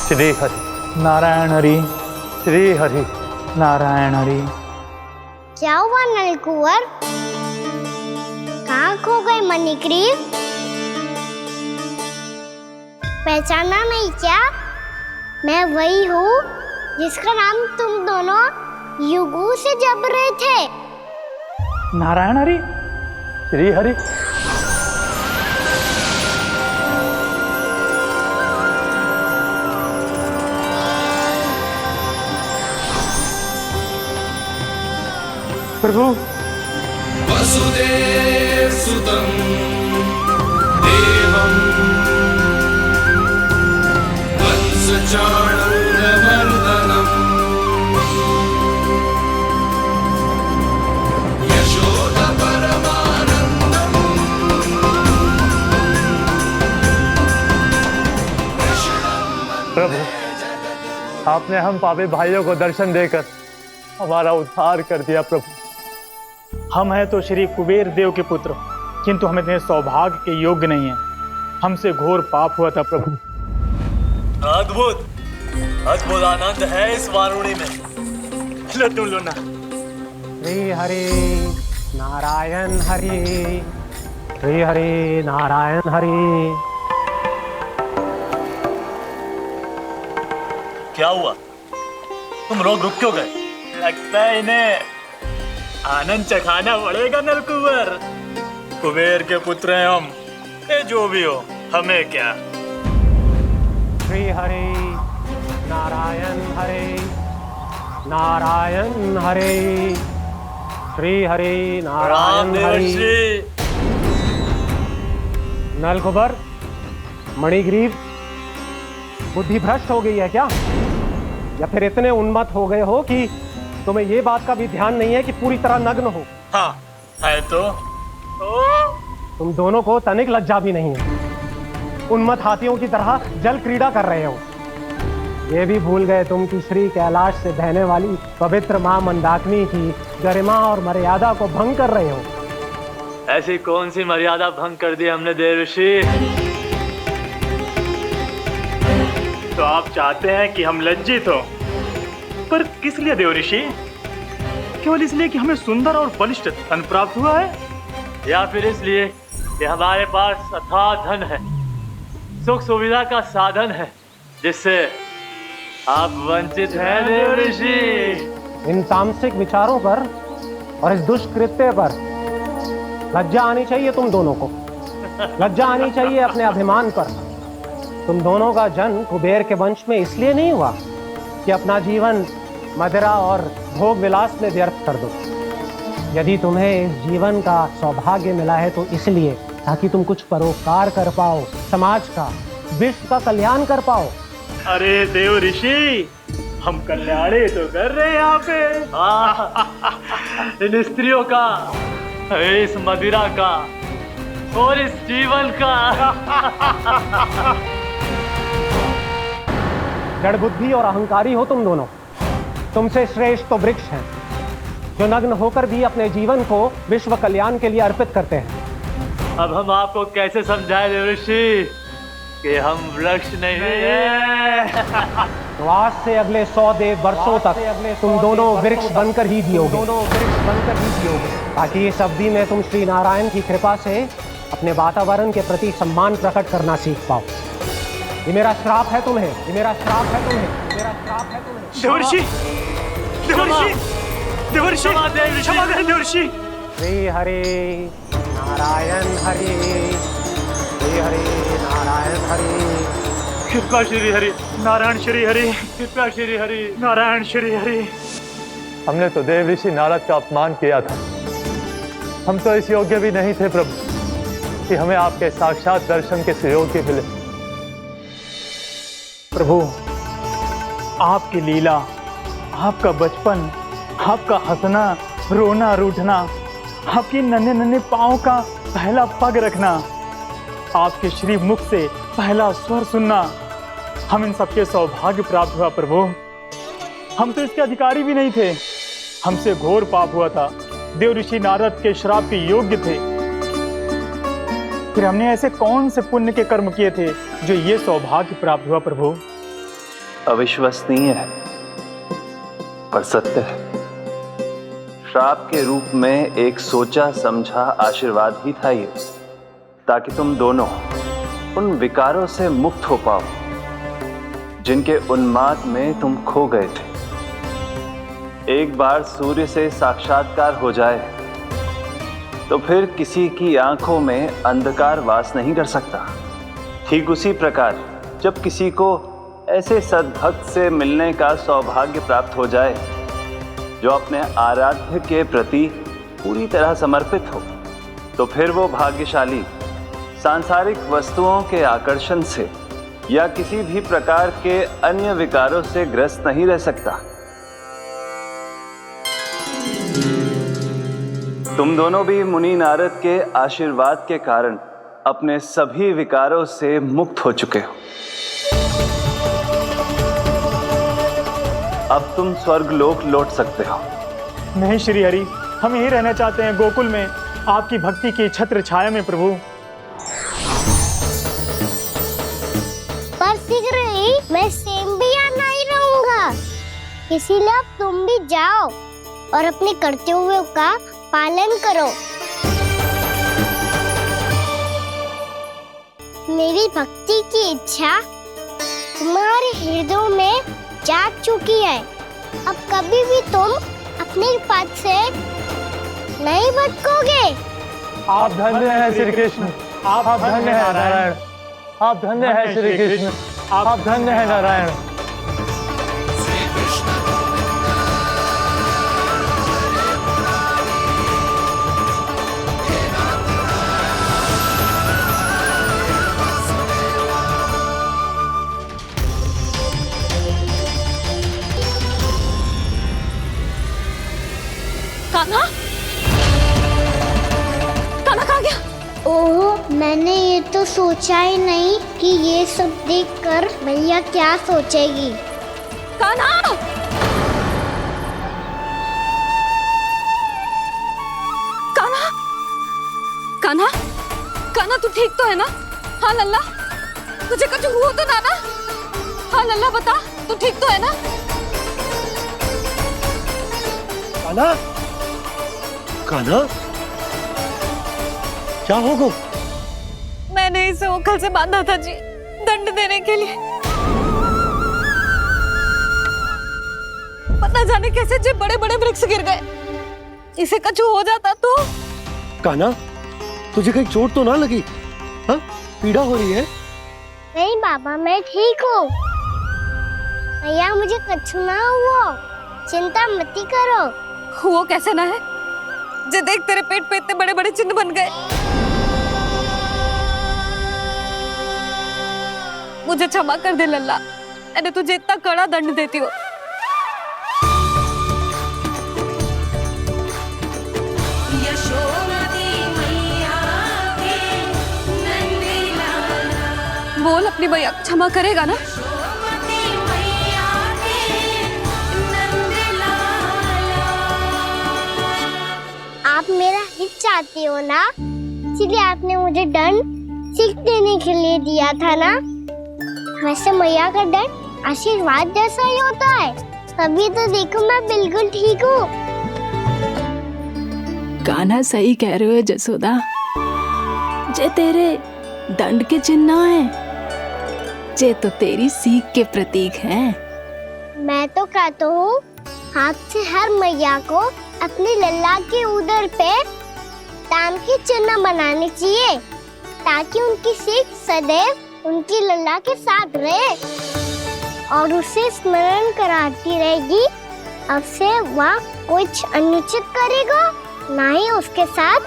श्री हरि नारायण हरि, श्री हरि नारायण हरि। क्या हुआ नलकुंवर? कहाँ खो गई मणिग्रीव? पहचाना नहीं क्या? मैं वही हूँ जिसका नाम तुम दोनों युगों से जप रहे थे। नारायण हरि, श्री हरि। प्रभु, वसुदेव सुतं देवं वंश आपने हम पापी भाइयों को दर्शन देकर हमारा उद्धार कर दिया प्रभु। हम हैं तो श्री कुबेर देव के पुत्र, किंतु हम इतने सौभाग्य के योग्य नहीं हैं। हमसे घोर पाप हुआ था प्रभु। अद्भुत अद्भुत आनंद है इस वारुणी में। लो तुम लो ना। श्री हरि नारायण हरि, श्री हरि नारायण हरि। क्या हुआ? तुम लोग रुक क्यों गए? लगता है इन्हें आनंद चखाना पड़ेगा नलकुबर। कुबेर के पुत्र हैं हम, ये जो भी हो हमें क्या। श्री हरि नारायण हरि, नारायण हरि, श्री हरि नारायण हरि। नलकुबर, मणिग्रीव, बुद्धि भ्रष्ट हो गई है क्या? या फिर इतने उन्मत्त हो गए हो कि तुम्हें ये बात का भी ध्यान नहीं है कि पूरी तरह नग्न हो? हाँ है तो। तुम दोनों को तनिक लज्जा भी नहीं है। उन्मत्त हाथियों की तरह जल क्रीड़ा कर रहे हो। ये भी भूल गए तुम कि श्री कैलाश से बहने वाली पवित्र मां मंदाकिनी की गरिमा और मर्यादा को भंग कर रहे हो। ऐसी कौन सी मर्यादा भंग कर दी हमने देव ऋषि? तो आप चाहते हैं कि हम लज्जित हो, पर किस लिए देव ऋषि? केवल इसलिए कि हमें सुंदर और बलिष्ठ धन प्राप्त हुआ है, या फिर इसलिए कि हमारे पास अथाह धन है, सुख सुविधा का साधन है, जिससे आप वंचित हैं देव ऋषि? इन तामसिक विचारों पर और इस दुष्कृत्य पर लज्जा आनी चाहिए तुम दोनों को। लज्जा आनी चाहिए अपने अभिमान पर। तुम दोनों का जन्म कुबेर के वंश में इसलिए नहीं हुआ कि अपना जीवन मदिरा और भोग विलास में व्यर्थ कर दो। यदि तुम्हें इस जीवन का सौभाग्य मिला है तो इसलिए ताकि तुम कुछ परोपकार कर पाओ, समाज का, विश्व का कल्याण कर पाओ। अरे देव ऋषि, हम कल्याणी तो कर रहे हैं यहाँ पे। इन स्त्रियों का, इस मदिरा का और इस जीवन का। जड़ बुद्धि और अहंकारी हो तुम दोनों। तुमसे श्रेष्ठ तो वृक्ष हैं, जो नग्न होकर भी अपने जीवन को विश्व कल्याण के लिए अर्पित करते हैं। अब हम आपको कैसे समझाएं देव ऋषि कि हम वृक्ष नहीं हैं? तो आज से अगले 100 वर्षों तक तुम दोनों वृक्ष बनकर ही जियोगे। ताकि इस अवधि में तुम श्री नारायण की कृपा से अपने वातावरण के प्रति सम्मान प्रकट करना सीख पाओ। ये मेरा श्राप है तुम्हें, ये मेरा श्राप है तुम्हें, मेरा श्राप है तुम्हें। देवर्षि, देवर्षि, देवर्षि, क्षमा करें देवर्षि। श्री हरि नारायण हरि, श्री हरि नारायण हरि। कृपा श्री हरि नारायण, श्री हरि कृपा, श्री हरि नारायण, श्री हरि। हमने तो देव ऋषि नारद का अपमान किया था। हम तो इस योग्य भी नहीं थे प्रभु कि हमें आपके साक्षात दर्शन के सुयोग्य मिले। प्रभु, आपकी लीला, आपका बचपन, आपका हंसना, रोना, रूठना, आपके नन्हे नन्हे पाँव का पहला पग रखना, आपके श्री मुख से पहला स्वर सुनना, हम इन सबके सौभाग्य प्राप्त हुआ प्रभु। हम तो इसके अधिकारी भी नहीं थे। हमसे घोर पाप हुआ था, देव ऋषि नारद के श्राप के योग्य थे। फिर हमने ऐसे कौन से पुण्य के कर्म किए थे जो ये सौभाग्य प्राप्त हुआ प्रभु? अविश्वसनीय है पर सत्य है। श्राप के रूप में एक सोचा समझा आशीर्वाद ही था ये, ताकि तुम दोनों उन विकारों से मुक्त हो पाओ जिनके उन्माद में तुम खो गए थे। एक बार सूर्य से साक्षात्कार हो जाए तो फिर किसी की आंखों में अंधकार वास नहीं कर सकता। ठीक उसी प्रकार जब किसी को ऐसे सद्भक्त से मिलने का सौभाग्य प्राप्त हो जाए जो अपने आराध्य के प्रति पूरी तरह समर्पित हो, तो फिर वो भाग्यशाली सांसारिक वस्तुओं के आकर्षण से या किसी भी प्रकार के अन्य विकारों से ग्रस्त नहीं रह सकता। तुम दोनों भी मुनि नारद के आशीर्वाद के कारण अपने सभी विकारों से मुक्त हो चुके हो। अब तुम स्वर्गलोक लौट सकते हो। नहीं श्री हरि, हम यहीं रहना चाहते हैं, गोकुल में आपकी भक्ति की छत्र छाया में प्रभु। पर शीघ्र ही मैं सेम्बिया नहीं रहूंगा, इसीलिए अब तुम भी जाओ और अपने कर्तव्यों का पालन करो। मेरी भक्ति की इच्छा तुम्हारे हृदय में जाग चुकी है। अब कभी भी तुम अपने पद से नहीं भटकोगे। आप धन्य हैं श्री कृष्ण, आप धन्य हैं नारायण, आप धन्य हैं श्री कृष्ण, आप धन्य हैं नारायण। कान्हा, कान्हा कहाँ गया? ओह, मैंने ये तो सोचा ही नहीं कि ये सब देखकर भैया क्या सोचेगी। कान्हा! कान्हा! कान्हा! कान्हा तू ठीक तो है ना? हाँ लल्ला, तुझे कुछ हुआ तो ना? हाँ लल्ला बता, तू ठीक तो है ना? कान्हा, कान्हा, क्या होगा? मैंने इसे ओखल से बांधा था जी, दंड देने के लिए। पता जाने कैसे जो बड़े बड़े वृक्ष गिर गए, इसे कुछ हो जाता तो। कान्हा, तुझे कहीं चोट तो ना लगी? हाँ, पीड़ा हो रही है? नहीं बाबा, मैं ठीक हूँ। भैया मुझे कुछ ना हुआ, चिंता मत करो। वो कैसे ना है? जे देख तेरे पेट पे इतने बड़े बड़े चिन्ह बन गए। मुझे क्षमा कर दे लल्ला, मैंने तुझे इतना कड़ा दंड देती हूँ। बोल अपनी भैया क्षमा करेगा ना? आप मेरा हित चाहते हो ना, इसलिए आपने मुझे दंड सीख देने के लिए दिया था ना। वैसे मैया का दंड आशीर्वाद जैसा ही होता है, तभी तो देखो मैं बिल्कुल ठीक हूँ। कान्हा सही कह रहे हो जसोदा, जे तेरे दंड के चिन्ह है, जे तो तेरी सीख के प्रतीक हैं। मैं तो कहता हूँ हाथ से हर मैया को अपनी लल्ला के उदर पे ताम के चिन्ह बनाने चाहिए, ताकि उनकी सीख सदैव उनकी लल्ला के साथ रहे और उसे स्मरण कराती रहेगी। अब से वह कुछ अनुचित करेगा, ना ही उसके साथ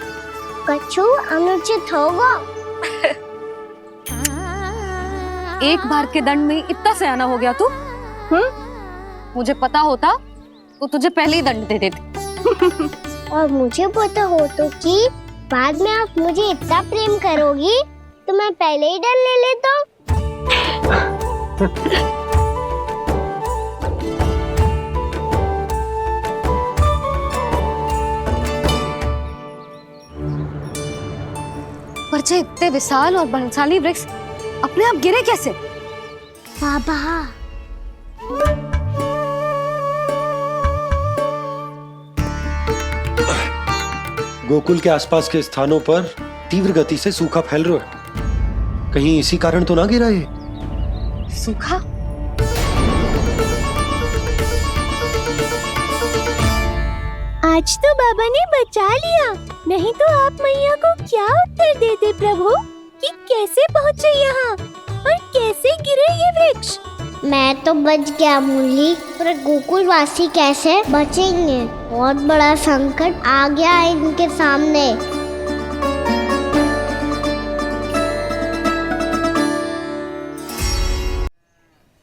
कुछ अनुचित होगा। एक बार के दंड में इतना सयाना हो गया तू? मुझे पता होता तो तुझे पहले ही दंड दे देती। और मुझे पता हो तो कि बाद में आप मुझे इतना प्रेम करोगी तो मैं पहले ही डर ले लेता हूँ। पर जे इतने विशाल और बलशाली वृक्ष अपने आप गिरे कैसे? बाबा, गोकुल के आसपास के स्थानों पर तीव्र गति से सूखा फैल रहा है। कहीं इसी कारण तो ना गिरा ये? सूखा? आज तो बाबा ने बचा लिया, नहीं तो आप मैया को क्या उत्तर देते प्रभु कि कैसे पहुँचे यहाँ और कैसे गिरे ये वृक्ष। मैं तो बच गया मुरली, पर गोकुल वासी कैसे बचेंगे? बहुत बड़ा संकट आ गया है इनके सामने।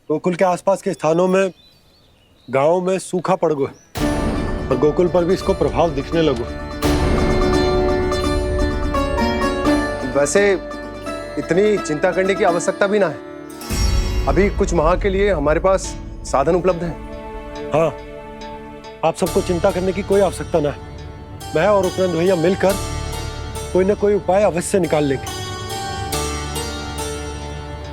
गोकुल के आसपास के स्थानों में, गांवों में सूखा पड़ गया और गोकुल पर भी इसको प्रभाव दिखने लगा। वैसे इतनी चिंता करने की आवश्यकता भी ना है। अभी कुछ माह के लिए हमारे पास साधन उपलब्ध है। हाँ, आप सबको चिंता करने की कोई आवश्यकता ना है। मैं और उपनंद भैया मिलकर कोई ना कोई उपाय अवश्य निकाल लेंगे।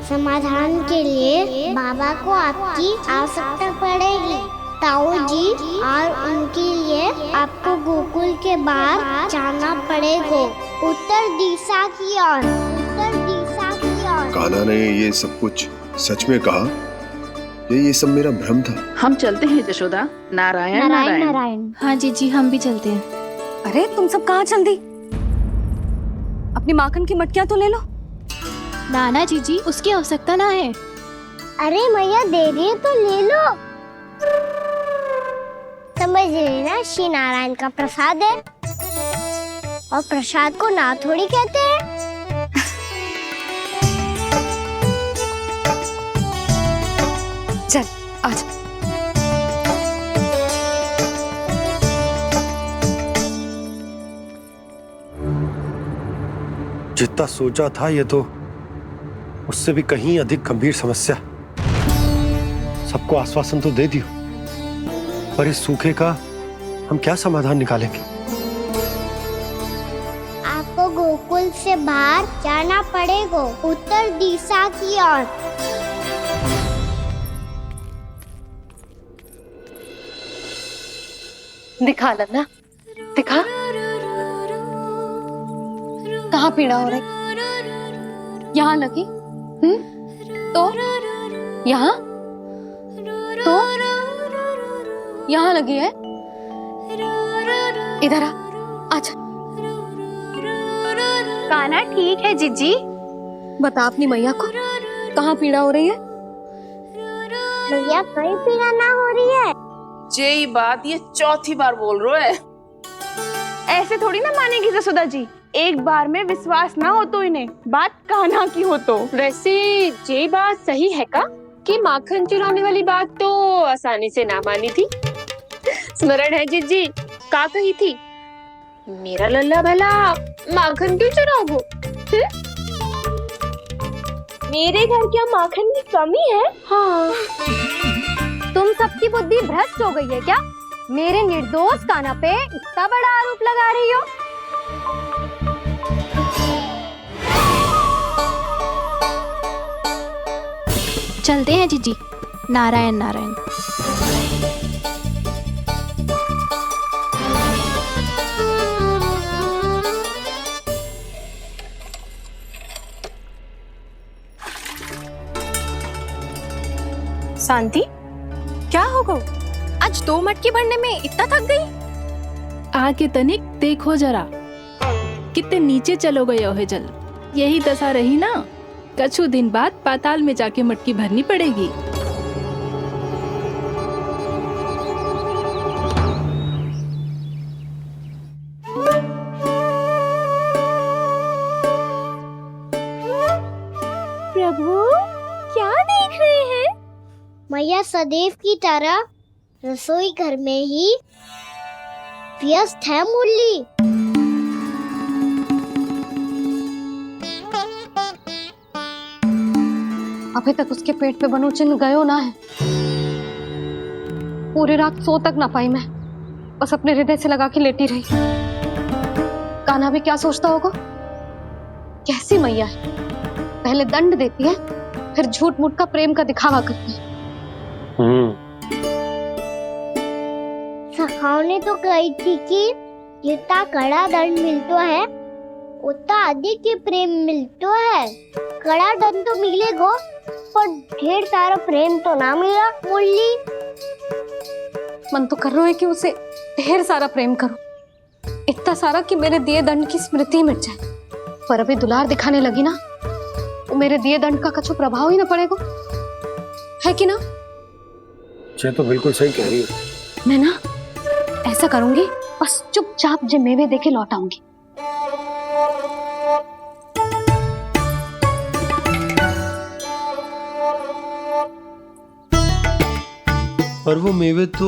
समाधान के लिए बाबा को आपकी आवश्यकता पड़ेगी। ताऊ जी और उनके लिए आपको गोकुल के बाहर जाना पड़ेगा, उत्तर दिशा की ओर। उत्तर दिशा की ओर। कान्हा ने ये सब कुछ सच में कहा? ये सब मेरा भ्रम था? हम चलते हैं जशोदा। नारायण नारायण नारायण। हाँ जीजी, हम भी चलते हैं। अरे तुम सब कहाँ चल दी? अपनी माखन की मटकियां तो ले लो। नाना जीजी, उसकी आवश्यकता ना है। अरे मैया दे रही है तो ले लो। समझ लेना, श्री नारायण का प्रसाद है और प्रसाद को ना थोड़ी कहते हैं। चल आज। जितना सोचा था ये तो उससे भी कहीं अधिक गंभीर समस्या। सबको आश्वासन तो दे दियो, पर इस सूखे का हम क्या समाधान निकालेंगे? आपको गोकुल से बाहर जाना पड़ेगा, उत्तर दिशा की ओर। दिखा लल्ला, दिखा। कहाँ पीड़ा हो रही? यहाँ लगी? तो यहाँ? तो यहाँ लगी है? इधर आ, आजा। कान्हा ठीक है जीजी। बता अपनी मैया को कहाँ पीड़ा हो रही है? मैया कहीं पीड़ा ना हो रही है। यही बात ये चौथी बार बोल रहे है। ऐसे थोड़ी ना मानेगी जसोदा जी। एक बार में विश्वास ना हो तो इन्हें बात कान्हा की हो तो। वैसे ये बात सही है का कि माखन चुराने वाली बात तो आसानी से ना मानी थी। स्मरण है जीजी, का कही थी? मेरा लल्ला भला माखन क्यों चुराओगे? मेरे घर क्या माखन की कमी है? हाँ। तुम सबकी बुद्धि भ्रष्ट हो गई है क्या? मेरे निर्दोष कान्हा पे इतना बड़ा आरोप लगा रही हो? चलते हैं जीजी। नारायण नारायण। शांति, क्या हो गो? आज 2 मटकी भरने में इतना थक गई? आके तनिक देखो जरा, कितने नीचे चलो गए हो जल। यही दशा रही ना, कछु दिन बाद पाताल में जाके मटकी भरनी पड़ेगी। प्रभु, क्या देख रहे हैं? मैया सदैव की तरह रसोई घर में ही व्यस्त है मुरली। अभी तक उसके पेट पे बनो चिन्ह गयो ना है। पूरी रात सो तक ना पाई मैं, बस अपने हृदय से लगा के लेटी रही। कान्हा भी क्या सोचता होगा? कैसी मैया है, पहले दंड देती है, फिर झूठ मूठ का प्रेम का दिखावा करती है। सखाओ ने तो कही थी कि जितना कड़ा दंड मिलता है उतना अधिक ही प्रेम मिलता है। कड़ा दंड तो मिलेगा पर ढेर सारा प्रेम तो ना मिला मुरली। मन तो कर रहा है कि उसे ढेर सारा प्रेम करूं, इतना सारा कि मेरे दिए दंड की स्मृति मिट जाए। पर अभी दुलार दिखाने लगी ना, वो मेरे दिए दंड का कछु प्रभाव ही ना पड़ेगा, है कि ना? ये तो बिल्कुल सही कह रही हो। मैं ना ऐसा करूंगी, बस चुपचाप जे मेवे देके लौट आऊंगी। पर वो मेवे तो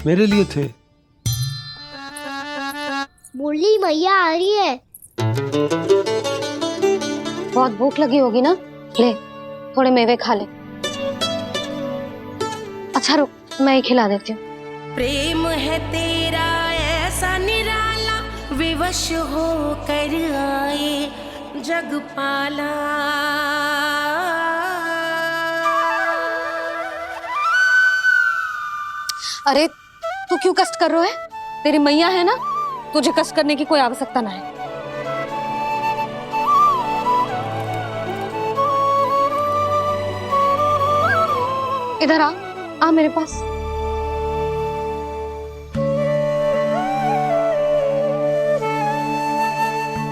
मेरे लिए थे। मुरली मैया आ रही है। बहुत भूख लगी होगी ना, ले थोड़े मेवे खा ले। अच्छा रुक, मैं ही खिला देती हूँ। प्रेम है तेरा ऐसा निराला, विवश हो कर आए जग पाला। अरे तू क्यों कष्ट कर रहा है? तेरी मैया है ना, तुझे कष्ट करने की कोई आवश्यकता ना है। इधर आ मेरे पास।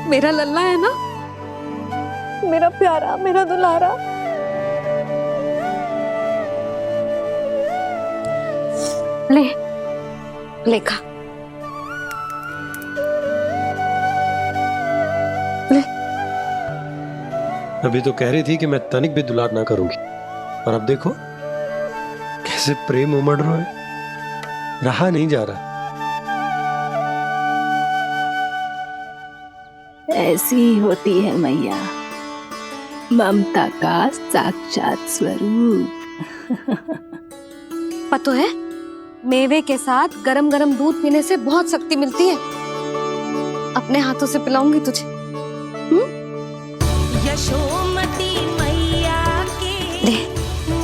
मेरा लल्ला है ना, मेरा प्यारा, मेरा दुलारा। ले खा। अभी तो कह रही थी कि मैं तनिक भी दुलार ना करूंगी, और अब देखो कैसे प्रेम उमड़ रहा है, रहा नहीं जा रहा। ऐसी ही होती है मैया, ममता का साक्षात स्वरूप। पता है, मेवे के साथ गरम गरम दूध पीने से बहुत शक्ति मिलती है। अपने हाथों से पिलाऊंगी तुझे। यशोमती मैया के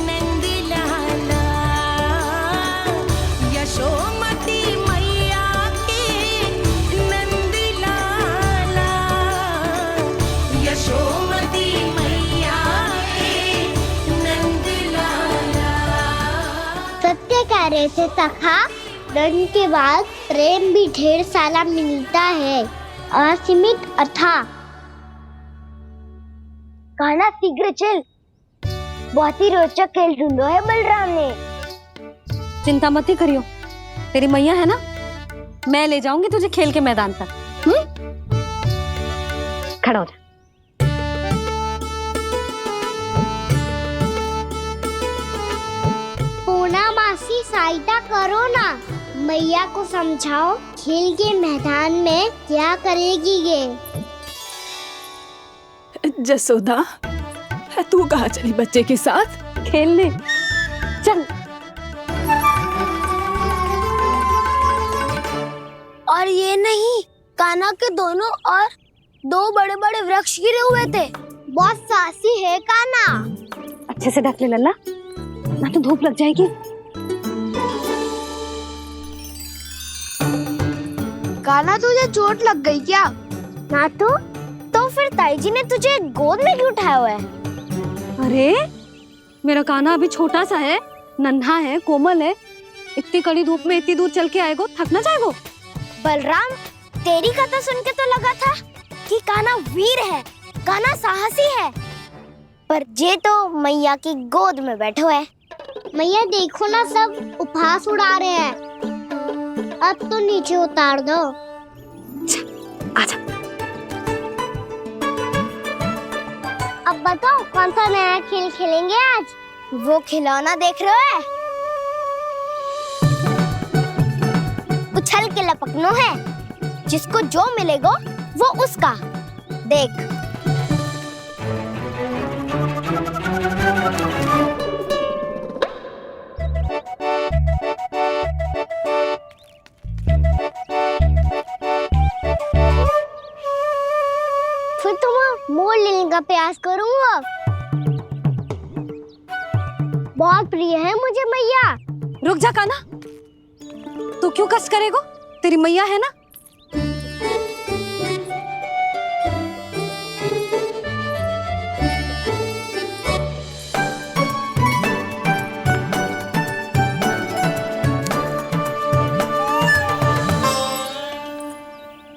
नंद लाला, यशोमती मैया के नंद लाला, यशोमती मैया के नंद लाला। सत्य कह रहे थे सखा, दंड के बाद प्रेम भी ढेर सारा मिलता है, असीमित अथा। गाना शीघ्र चल, बहुत ही रोचक खेल ढूंढो है बलराम ने। चिंता मत ही करियो, तेरी मैया है ना, मैं ले जाऊंगी तुझे खेल के मैदान तक। खड़ा हो जा। पूना मासी सहायता करो ना, मैया को समझाओ खेल के मैदान में क्या करेगी ये। जसोदा, तू कहाँ चली बच्चे के साथ? खेलने चल। और ये नहीं, कान्हा के दोनों और दो बड़े बड़े वृक्ष गिरे हुए थे। बहुत साहसी है कान्हा। अच्छे से ढक ले लल्ला, ना तो धूप लग जाएगी। कान्हा तुझे चोट लग गई क्या? ना तो फिर ताई जी ने तुझे गोद में क्यों उठाया हुआ है? अरे मेरा कान्हा अभी छोटा सा है, नन्हा है, कोमल है। इतनी कड़ी धूप में इतनी दूर चल के आएगो, थक ना जाएगो। बलराम, तेरी कथा सुन के तो लगा था कि कान्हा वीर है, कान्हा साहसी है, पर जे तो मैया की गोद में बैठो है। मैया देखो ना, सब उपहास उड़ा रहे हैं। अब तो नीचे उतार दो। आजा। अब बताओ कौन सा नया खेल खेलेंगे आज? वो खिलौना देख रहे हो? उछल के लपकनो है, जिसको जो मिलेगा वो उसका। देख। फिर तुम मोड़ लेने का प्रयास करूंगा। बहुत प्रिय है मुझे मैया। रुक जा कान्हा, तू क्यों कष्ट करेगो? तेरी मैया है ना।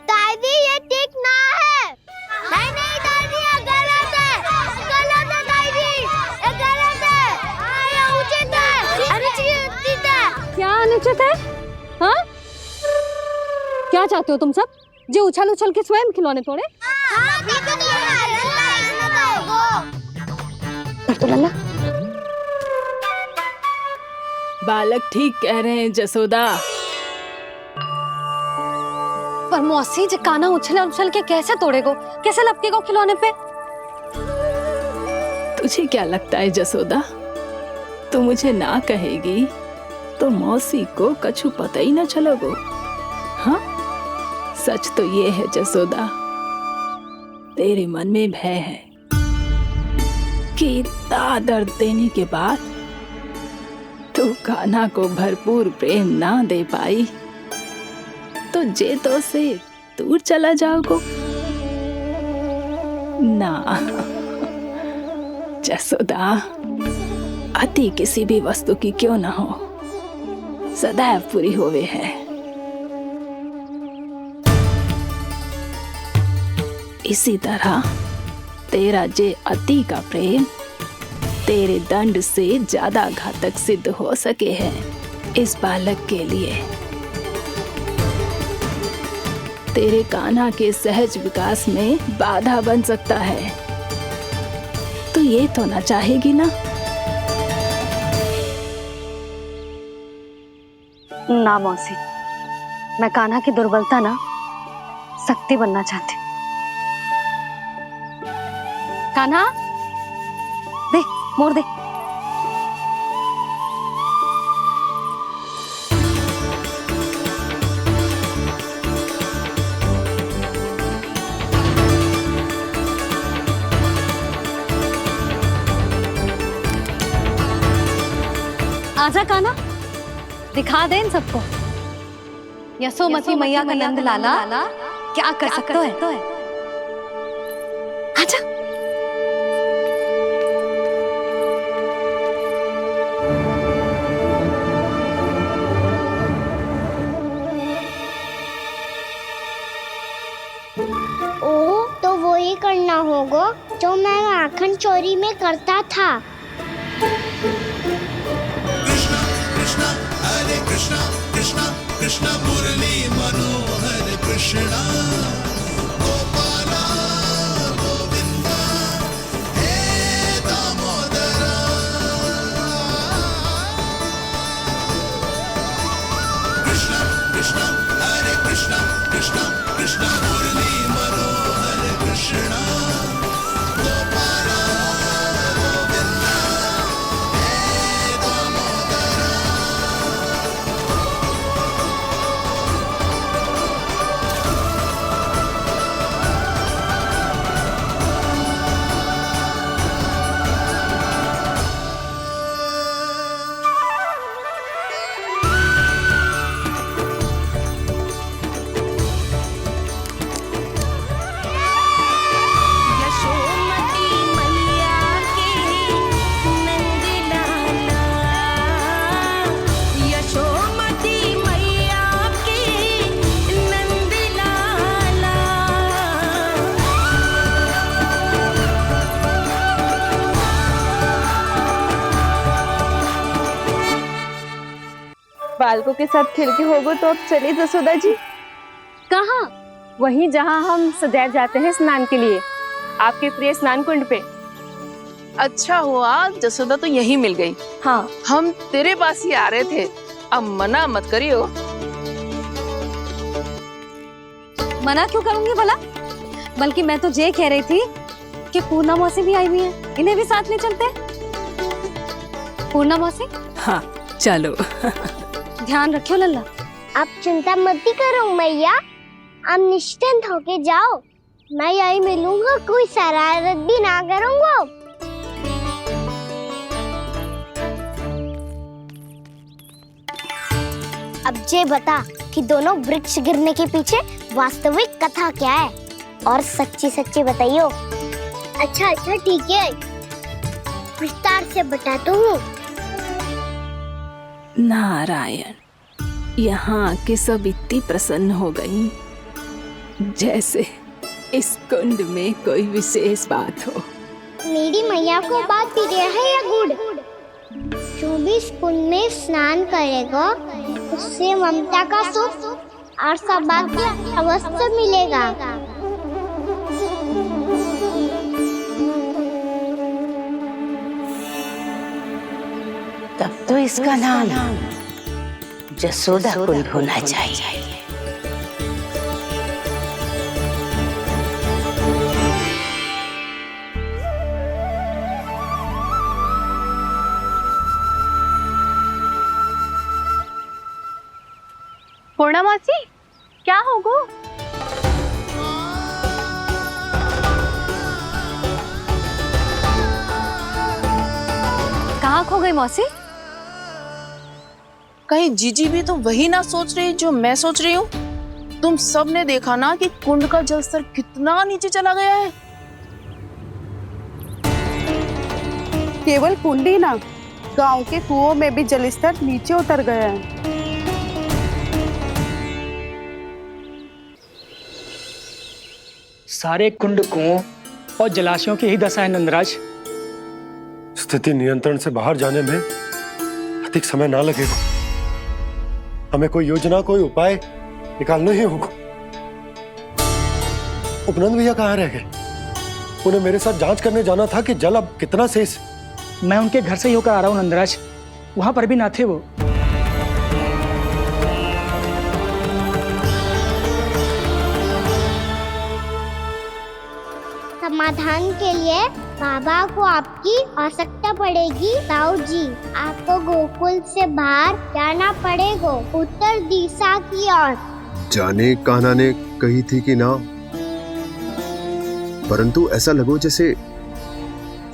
दादी ये ठीक ना है। नहीं नहीं दादी, ये गलत है, गलत है दादी, ये गलत है, ये उचित है, अनुचित है। क्या अनुचित है? हाँ? क्या चाहते हो तुम सब? जो उछल उछल के स्वयं खिलौने तोड़े? तो लल्ला, बालक ठीक कह रहे हैं जसोदा। पर मौसी, जो कान्हा उछल उछल के कैसे तोड़ेगो, कैसे लपकेगो खिलौने पे? तुझे क्या लगता है जसोदा, तू मुझे ना कहेगी तो मौसी को कछु पता ही न चलोगो। हाँ, सच तो ये है जसोदा, तेरे मन में भय है कि इतना दर्द देने के बाद तू कान्हा को भरपूर प्रेम ना दे पाई तो जेतो से दूर चला जाओगो ना। जसोदा, अति किसी भी वस्तु की क्यों ना हो, सदैव पूरी होवे है। इसी तरह तेरा जे अति का प्रेम तेरे दंड से ज्यादा घातक सिद्ध हो सके है इस बालक के लिए। तेरे कान्हा के सहज विकास में बाधा बन सकता है, तो ये तो ना चाहेगी ना? ना मौसी, मैं कान्हा की दुर्बलता ना शक्ति बनना चाहती हूँ। कान्हा, दे मोड़ दे। आजा कान्हा, दिखा दे इन सबको यशोमती मैया का नंद लाला क्या कर सकता है। आजा। ओ, तो वो ही करना होगा जो मैं माखन चोरी में करता था। कृष्णा हरे कृष्णा कृष्णा कृष्णा मुरली मनोहर कृष्णा गोपाला गोविंदा हे दामोदरा। कृष्णा कृष्णा हरे कृष्णा कृष्णा कृष्णा मुरली मनोहर कृष्णा गोपाला गोविंदा हे दामोदरा। यशोमती मैया के नंद लाला, यशोमती मैया के नंद लाला। बालकों के साथ खेल के होगो तो अब चलिए जसोदा जी। कहाँ? वहीं जहाँ हम सदैव जाते हैं स्नान के लिए, आपके प्रिय स्नान कुंड पे। अच्छा हुआ जसोदा तो यहीं मिल गई। हाँ, हम तेरे पास ही आ रहे थे, अब मना मत करियो। मना क्यों करूंगी भला? बल्कि मैं तो ये कह रही थी कि पूर्णा मौसी भी आई हुई है, इन्हें भी साथ ले चलते हैं। पूर्णा मौसी, हाँ चलो। ध्यान रखियो लल्ला। आप चिंता मत करो मैया, आप निश्चिंत होके जाओ, मैं यही मिलूंगा, कोई शरारत भी ना करूंगा। अब ये बता कि दोनों वृक्ष गिरने के पीछे वास्तविक कथा क्या है, और सच्ची सच्ची बताइयो। अच्छा अच्छा ठीक है, विस्तार से बताता हूँ। नारायण, यहाँ के सब इतनी प्रसन्न हो गई जैसे इस कुंड में कोई विशेष बात हो। मेरी मैया को बात प्रिय है या गुड़? जो भी इस कुंड में स्नान करेगा उससे ममता का सुख और सौभाग्य अवश्य मिलेगा। तब तो इसका नाम जसोदा कुंड होना चाहिए। पूर्णा मौसी क्या होगो? कहाँ खो गई मौसी? कहीं जीजी भी तो वही ना सोच रही जो मैं सोच रही हूँ? तुम सब ने देखा ना कि कुंड का जलस्तर कितना नीचे चला गया है। केवल कुंड ही ना, गांव के कुओं में भी जलस्तर नीचे उतर गया है। सारे कुंड कुओं और जलाशयों की ही दशा है नंदराज। स्थिति नियंत्रण से बाहर जाने में अधिक समय ना लगेगा। हमें कोई योजना, कोई उपाय निकालना ही होगा। उपनंद भैया कहाँ रह गए? उन्हें मेरे साथ जांच करने जाना था कि जल अब कितना शेष। मैं उनके घर से ही होकर आ रहा हूँ नंदराज, वहां पर भी ना थे वो। समाधान के लिए बाबा को आपकी आवश्यकता पड़ेगी। ताऊ जी, आपको गोकुल से बाहर जाना पड़ेगा, उत्तर दिशा की ओर। जाने कान्हा ने कही थी कि ना, परंतु ऐसा लगो जैसे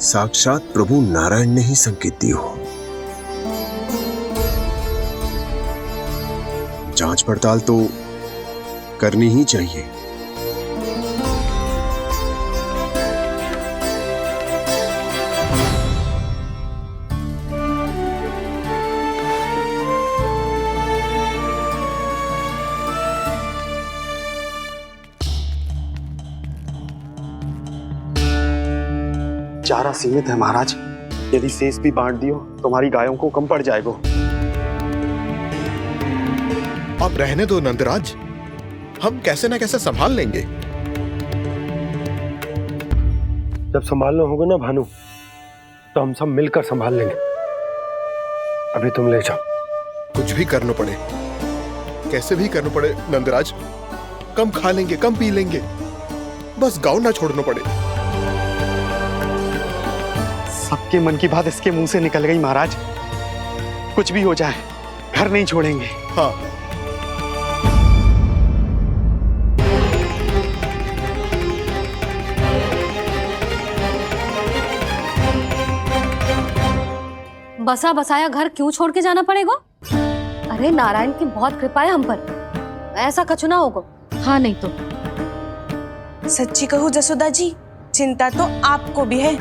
साक्षात प्रभु नारायण ने ही संकेत दी हो। जांच पड़ताल तो करनी ही चाहिए। चारा सीमित है महाराज, यदि शेष भी बांट दियो तो हमारी गायों को कम पड़ जाएगा। अब रहने दो नंदराज, हम कैसे न कैसे संभाल लेंगे। जब संभालना होगा ना भानु, तो हम सब मिलकर संभाल लेंगे। अभी तुम ले जाओ। कुछ भी करना पड़े, कैसे भी करना पड़े नंदराज, कम खा लेंगे, कम पी लेंगे, बस गाँव ना छोड़ना पड़े। सबके मन की बात इसके मुंह से निकल गई महाराज। कुछ भी हो जाए, घर नहीं छोड़ेंगे। हाँ, बसा बसाया घर क्यों छोड़ के जाना पड़ेगा? अरे नारायण की बहुत कृपा है हम पर, ऐसा कछु ना होगा। हाँ नहीं तो। सच्ची कहूँ जसोदा जी, चिंता तो आपको भी है,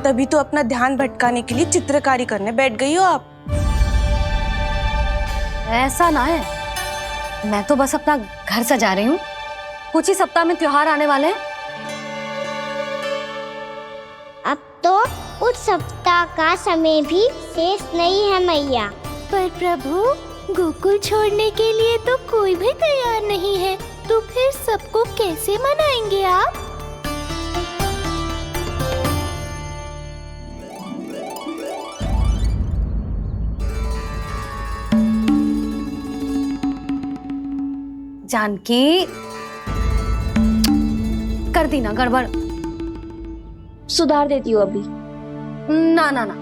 तभी तो अपना ध्यान भटकाने के लिए चित्रकारी करने बैठ गई हो आप। ऐसा ना है, मैं तो बस अपना घर सजा रही हूँ। कुछ ही सप्ताह में त्योहार आने वाले हैं। अब तो उस सप्ताह का समय भी शेष नहीं है मैया। पर प्रभु, गोकुल छोड़ने के लिए तो कोई भी तैयार नहीं है, तो फिर सबको कैसे मनाएंगे आप? जानकी, कर दी ना गड़बड़। सुधार देती हूँ अभी। ना ना ना,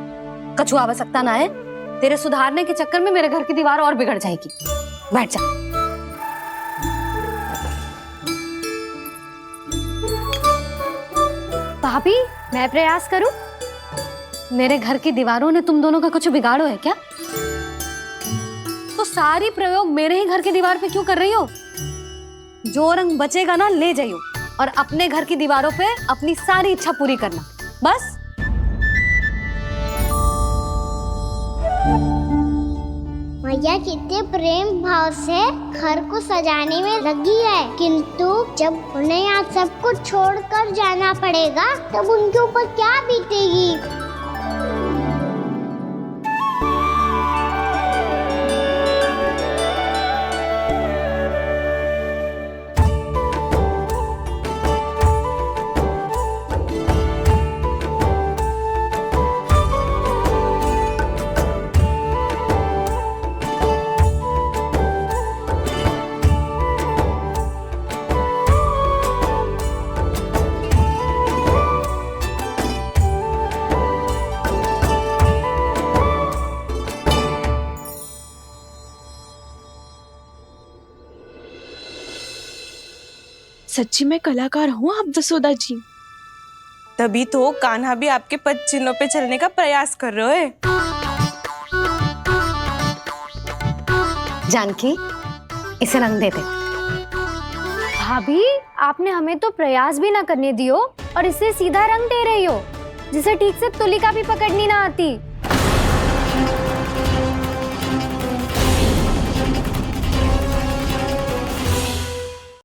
कछु आवश्यकता ना है। तेरे सुधारने के चक्कर में मेरे घर की दीवार और बिगड़ जाएगी। बैठ जा। भाभी, मैं प्रयास करूं? मेरे घर की दीवारों ने तुम दोनों का कुछ बिगाड़ो है क्या? तो सारी प्रयोग मेरे ही घर की दीवार पे क्यों कर रही हो? जो रंग बचेगा ना ले जाइयो, और अपने घर की दीवारों पे अपनी सारी इच्छा पूरी करना, बस। मैया कितने प्रेम भाव से घर को सजाने में लगी है, किंतु जब उन्हें यहाँ सब कुछ छोड़कर जाना पड़ेगा तब उनके ऊपर क्या बीतेगी। सच्ची में कलाकार हूँ आप जसोदा जी। तभी तो कान्हा भी आपके पद चिन्हों पे चलने का प्रयास कर रहे हैं। जानकी, इसे रंग दे दे। भाभी, आपने हमें तो प्रयास भी ना करने दियो और इसे सीधा रंग दे रही हो, जिसे ठीक से तुलिका भी पकड़नी ना आती।